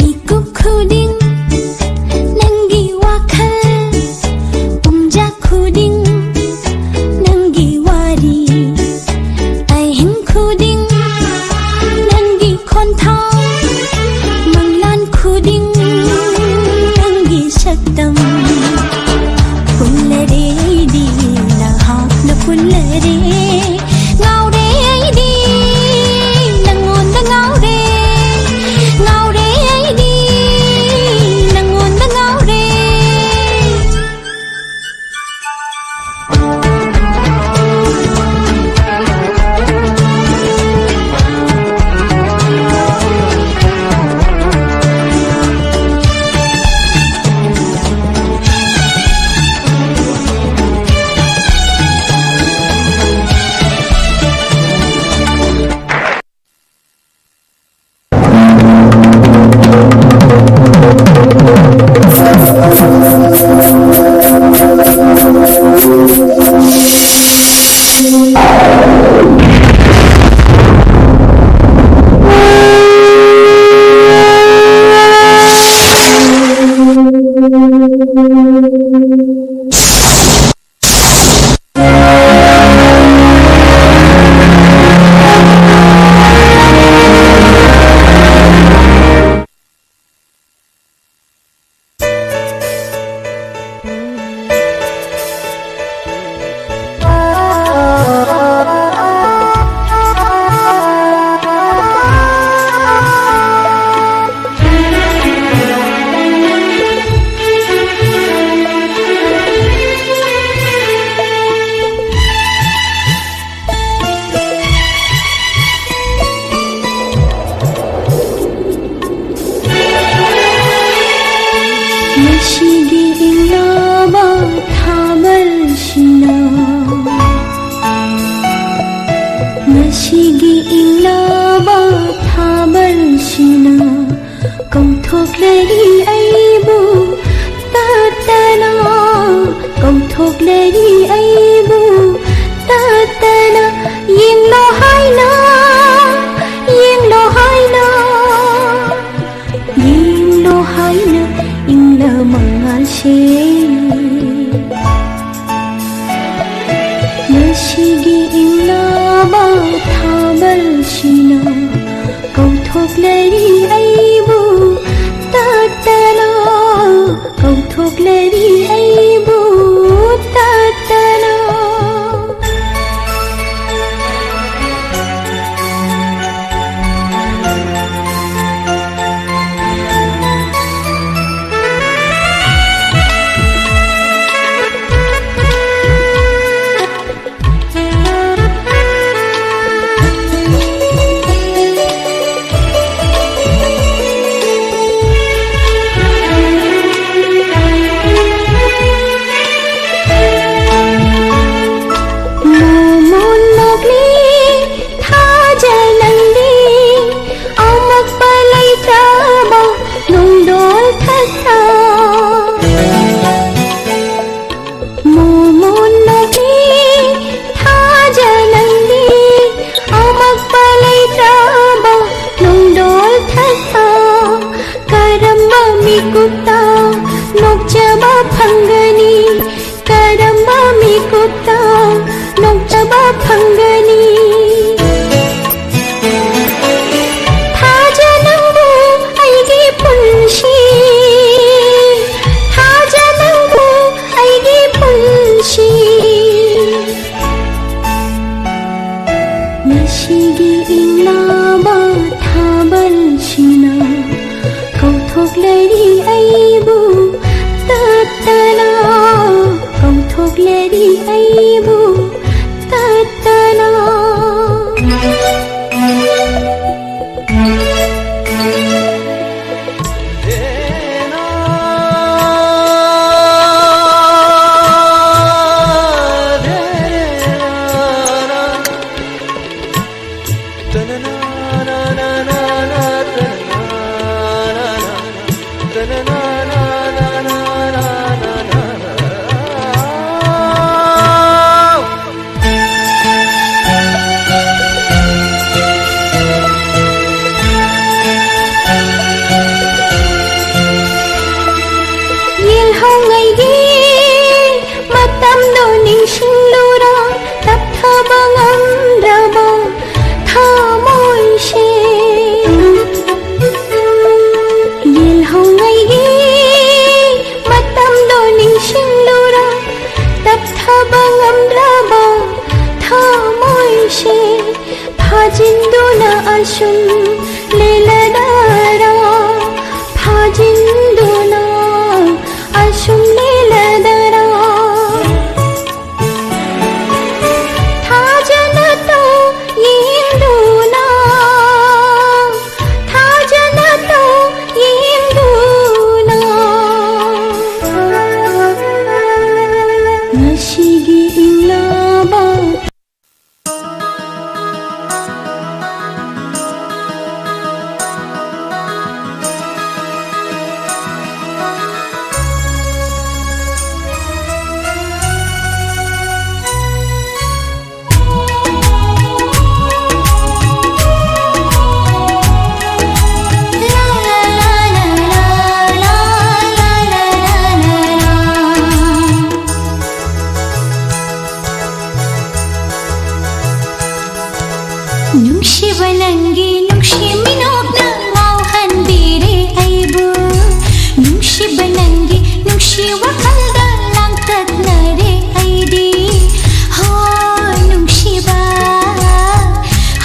mikuk khuding nangi wakhal pungja khuding nangi wari ahin khuding nangi khonthau manglan khuding nangi saktam pullare di na hak na pullare ngaure di nangon da ngaure ngaure di nangon da ngaure Mashigi ilaba thabal shina Mashigi ilaba thabal shina Kauthok lari aibu tatana Kauthok lari aibu tatana Ying lo haina Ying lo haina Ying lo haina ingla mangal she Mashigi ingla ba thabal shina Kauthok lari aibu tatana Kauthok lari aibu tatana Kuta nok jaba phangani karamba mi kuta nok jaba phangani thaja nangu aigi punshi thaja nangu aigi punshi Mashigi ilaba thabal shina Kauthok lari aibu tatana Kauthok lari aibu tatana ꯐꯥꯖꯤꯟꯗꯨꯅ ꯑꯁꯨꯝ ꯂꯤꯂꯗꯔꯥ ꯐꯥꯖꯤꯟꯗꯨꯅ ꯑꯁꯨꯝ ꯂꯤꯂꯗꯔꯥ ꯊꯥꯖꯅ ꯇꯧ ꯌꯦꯡꯗꯨꯅ ꯊꯥꯖꯅ ꯇꯧ ꯌꯦꯡꯗꯨꯅ ꯉꯁꯤꯒꯤ ꯏꯪꯂꯕ ꯅꯨꯡꯁꯤꯕ ꯅꯪꯒꯤ ꯅꯨꯡꯁꯤ ꯃꯤꯅꯣꯛꯅ ꯉꯥꯎꯍꯟꯕꯤꯔꯦ ꯑꯩꯕꯨ ꯅꯨꯡꯁꯤꯕ ꯅꯪꯒꯤ ꯅꯨꯡꯁꯤ ꯋꯥꯈꯜꯗ ꯂꯥꯡꯇꯛꯅꯔꯦ ꯑꯩꯗꯤ ꯍꯣ ꯅꯨꯡꯁꯤꯕ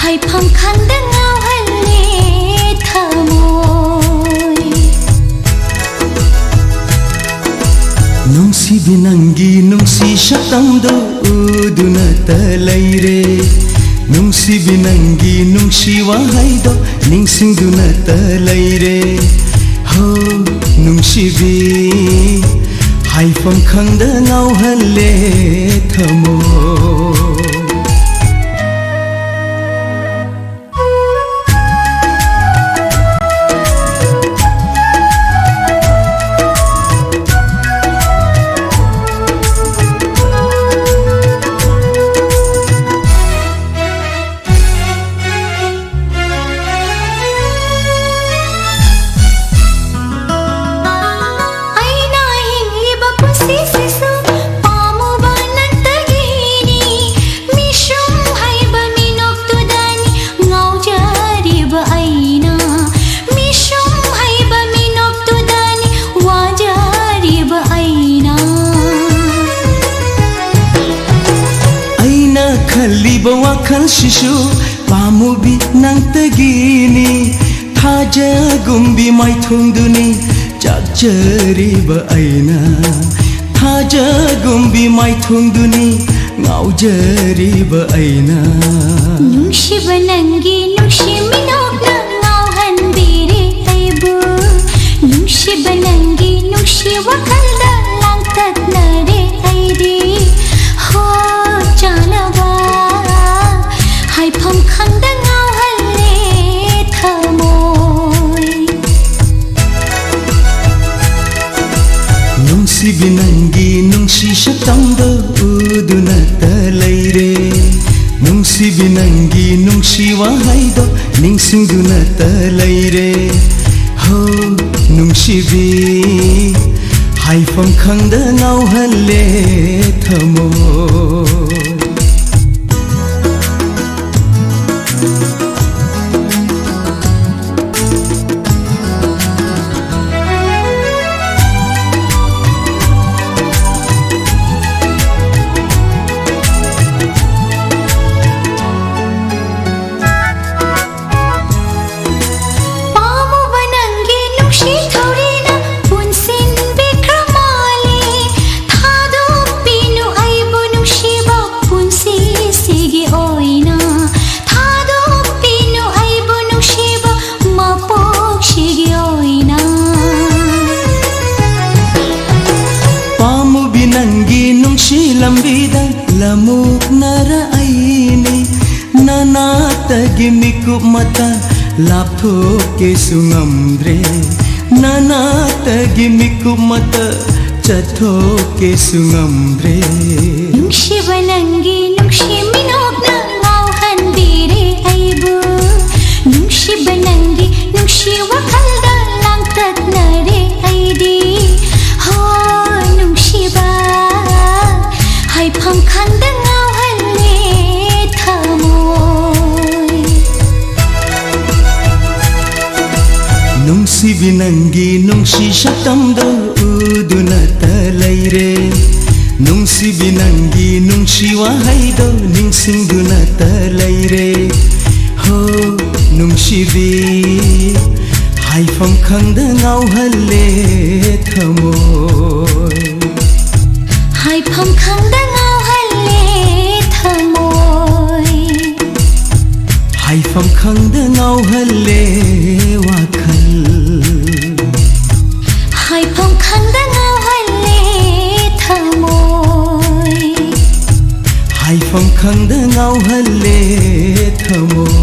ꯍꯥꯏꯐꯝ ꯈꯪꯗ ꯉꯥꯎꯍꯜꯂꯦ ꯊꯃꯣꯏ ꯅꯨꯡꯁꯤꯕꯤ ꯅꯪꯒꯤ ꯅꯨꯡꯁꯤ ꯁꯛꯇꯝꯗꯣ ꯎꯗꯨꯅꯇ ꯂꯩꯔꯦ ꯅꯨꯡꯁꯤꯕꯤ ꯅꯪꯒꯤ ꯅꯨꯡꯁꯤ ꯋꯥꯍꯩꯗꯣ ꯅꯤꯡꯁꯤꯡꯗꯨꯅꯇ ꯂꯩꯔꯦ ꯍꯣ ꯅꯨꯡꯁꯤꯕꯤ ꯍꯥꯏꯐꯝ ꯈꯪꯗ ꯉꯥꯎꯍꯜꯂꯦ ꯊꯃꯣꯏ ꯑꯩꯅ ꯍꯤꯡꯂꯤꯕ ꯄꯨꯟꯁꯤꯁꯤꯁꯨ ꯄꯥꯝꯃꯨꯕ ꯅꯪꯇꯒꯤꯅꯤ ꯃꯤꯁꯨꯝ ꯍꯩꯕ ꯃꯤꯅꯣꯛꯇꯨꯗꯅꯤ ꯉꯥꯎꯖꯔꯤꯕ ꯑꯩꯅ ꯃꯤꯁꯨꯝ ꯍꯩꯕ ꯃꯤꯅꯣꯛꯇꯨꯗꯅꯤ ꯋꯥꯖꯔꯤꯕ ꯑꯩꯅ ꯑꯩꯅ ꯈꯜꯂꯤꯕ ꯋꯥꯈꯜꯁꯤꯁꯨ ꯄꯥꯝꯃꯨꯕꯤ ꯅꯪꯇꯒꯤꯅꯤ ꯊꯥꯖꯒꯨꯝꯕꯤ ꯃꯥꯏꯊꯣꯡꯗꯨꯅꯤ ꯆꯥꯛꯆꯔꯤꯕ ꯑꯩꯅ ꯊꯥꯖꯒꯨꯝꯕꯤ ꯃꯥꯏꯊꯣꯡꯗꯨꯅꯤ ꯉꯥꯎꯖꯔꯤꯕ ꯑꯩꯅ ꯅꯨꯡꯁꯤꯕ ꯅꯪꯒꯤ ꯅꯨꯡꯁꯤ ꯃꯤꯅꯣꯛꯅ ꯉꯥꯎꯍꯟꯕꯤꯔꯦ ꯑꯩꯕꯨ ꯅꯨꯡꯁꯤꯕ ꯅꯪꯒꯤ ꯅꯨꯡꯁꯤ ꯋꯥꯈꯜꯗ ꯂꯥꯡꯇꯛꯅꯔꯦ ꯑꯩꯗꯤ ꯍꯣ ꯆꯥꯅꯕ ꯍꯥꯏꯐꯝ ꯈꯪꯗ ꯉꯥꯎꯍꯜꯂꯦ ꯊꯃꯣꯏ ꯅꯨꯡꯁꯤꯕꯤ ꯅꯪꯒꯤ ꯅꯨꯡꯁꯤ ꯁꯛꯇꯝꯗꯣ ꯎꯗꯨꯅꯇ ꯂꯩꯔꯦ ꯅꯨꯡꯁꯤꯕꯤ ꯅꯪꯒꯤ ꯅꯨꯡꯁꯤ ꯋꯥꯍꯩꯗꯣ ꯅꯤꯡꯁꯤꯡꯗꯨꯅꯇ ꯂꯩꯔꯦ ꯍꯣ ꯅꯨꯡꯁꯤꯕꯤ ꯍꯥꯏꯐꯝ ꯈꯪꯗ ꯉꯥꯎꯍꯜꯂꯦ ꯊꯃꯣꯏ ꯄꯥꯝꯃꯨꯕ ꯅꯪꯒꯤ ꯅꯨꯡꯁꯤ ꯊꯧꯔꯤꯅ ꯄꯨꯟꯁꯤꯟꯕꯤꯈ꯭ꯔ ꯃꯥꯜꯂꯦ ꯊꯥꯗꯣꯛꯄꯤꯅꯨ ꯑꯩꯕꯨ ꯅꯨꯡꯁꯤꯕ ꯄꯨꯟꯁꯤꯁꯤꯒꯤ ꯑꯣꯏꯅ ꯊꯥꯗꯣꯛꯄꯤꯅꯨ ꯑꯩꯕు ꯅꯨꯡꯁꯤꯕ ꯃꯄꯣꯛꯁꯤꯒꯤ ꯑꯣꯏꯅ ꯄꯥꯝꯃꯨꯕꯤ ꯅꯪꯒꯤ ꯅꯨꯡꯁꯤ ꯂꯝꯕꯤꯗ ꯂꯃꯨꯛꯅꯔꯛꯏꯅꯤ ꯅꯅꯥꯛꯇꯒꯤ ꯃꯤꯀꯨꯞ ꯃꯇ ꯂꯥꯞꯊꯣꯛꯀꯦꯁꯨ ꯉꯝꯗ꯭ꯔꯦ ꯅꯅꯥꯛꯇꯒꯤ ꯃꯤꯀꯨꯞ ꯃꯇ ꯆꯠꯊꯣꯛꯀꯦꯁꯨ ꯉꯝꯗ꯭ꯔꯦ ꯅꯨꯡꯁꯤꯕ ꯅꯪꯒꯤ ꯅꯨꯡꯁꯤ ꯃꯤꯅꯣꯛꯅ ꯉꯥꯎꯍꯟꯕꯤꯔꯦ ꯑꯩꯕꯨ ꯅꯨꯡꯁꯤꯕ ꯅꯪꯒꯤ ꯅꯨꯡꯁꯤ ꯋꯥꯈꯜꯗ ꯂꯥꯡꯇꯛꯅꯔꯦ ꯑꯩꯗꯤ ꯍꯣ ꯅꯨꯡꯁꯤꯕ ꯍꯥꯏꯐꯝ ꯈꯪꯗ ꯉꯥꯎꯍꯜꯂꯦ ꯊꯃꯣꯏ ꯅꯨꯡꯁꯤꯕꯤ ꯅꯪꯒꯤ ꯅꯨꯡꯁꯤ ꯁꯛꯇꯝꯗꯣ ꯎꯗꯨꯅꯇ ꯂꯩꯔꯦ ꯅꯨꯡꯁꯤꯕꯤ ꯅꯪꯒꯤ ꯅꯨꯡꯁꯤ ꯋꯥꯍꯩꯗꯣ ꯅꯤꯡꯁꯤꯡꯗꯨꯅꯇ ꯂꯩꯔꯦ हो नुंशिबी हाइफम खंगद ngauhalle thamoy हाइफम खंगद ngauhalle thamoy हाइफम खंगद ngauhalle wakhal हाइफम खंगद ngauhalle thamoy हाइफम खंगद ngauhalle thamoy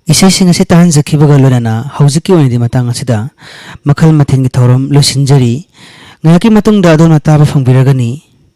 Isay-sing asi tahan zakhibaga lonana hauziki oinidi matang asida makhal mathin gi thorom losinjari ngaki matungda adona taba fangbiragani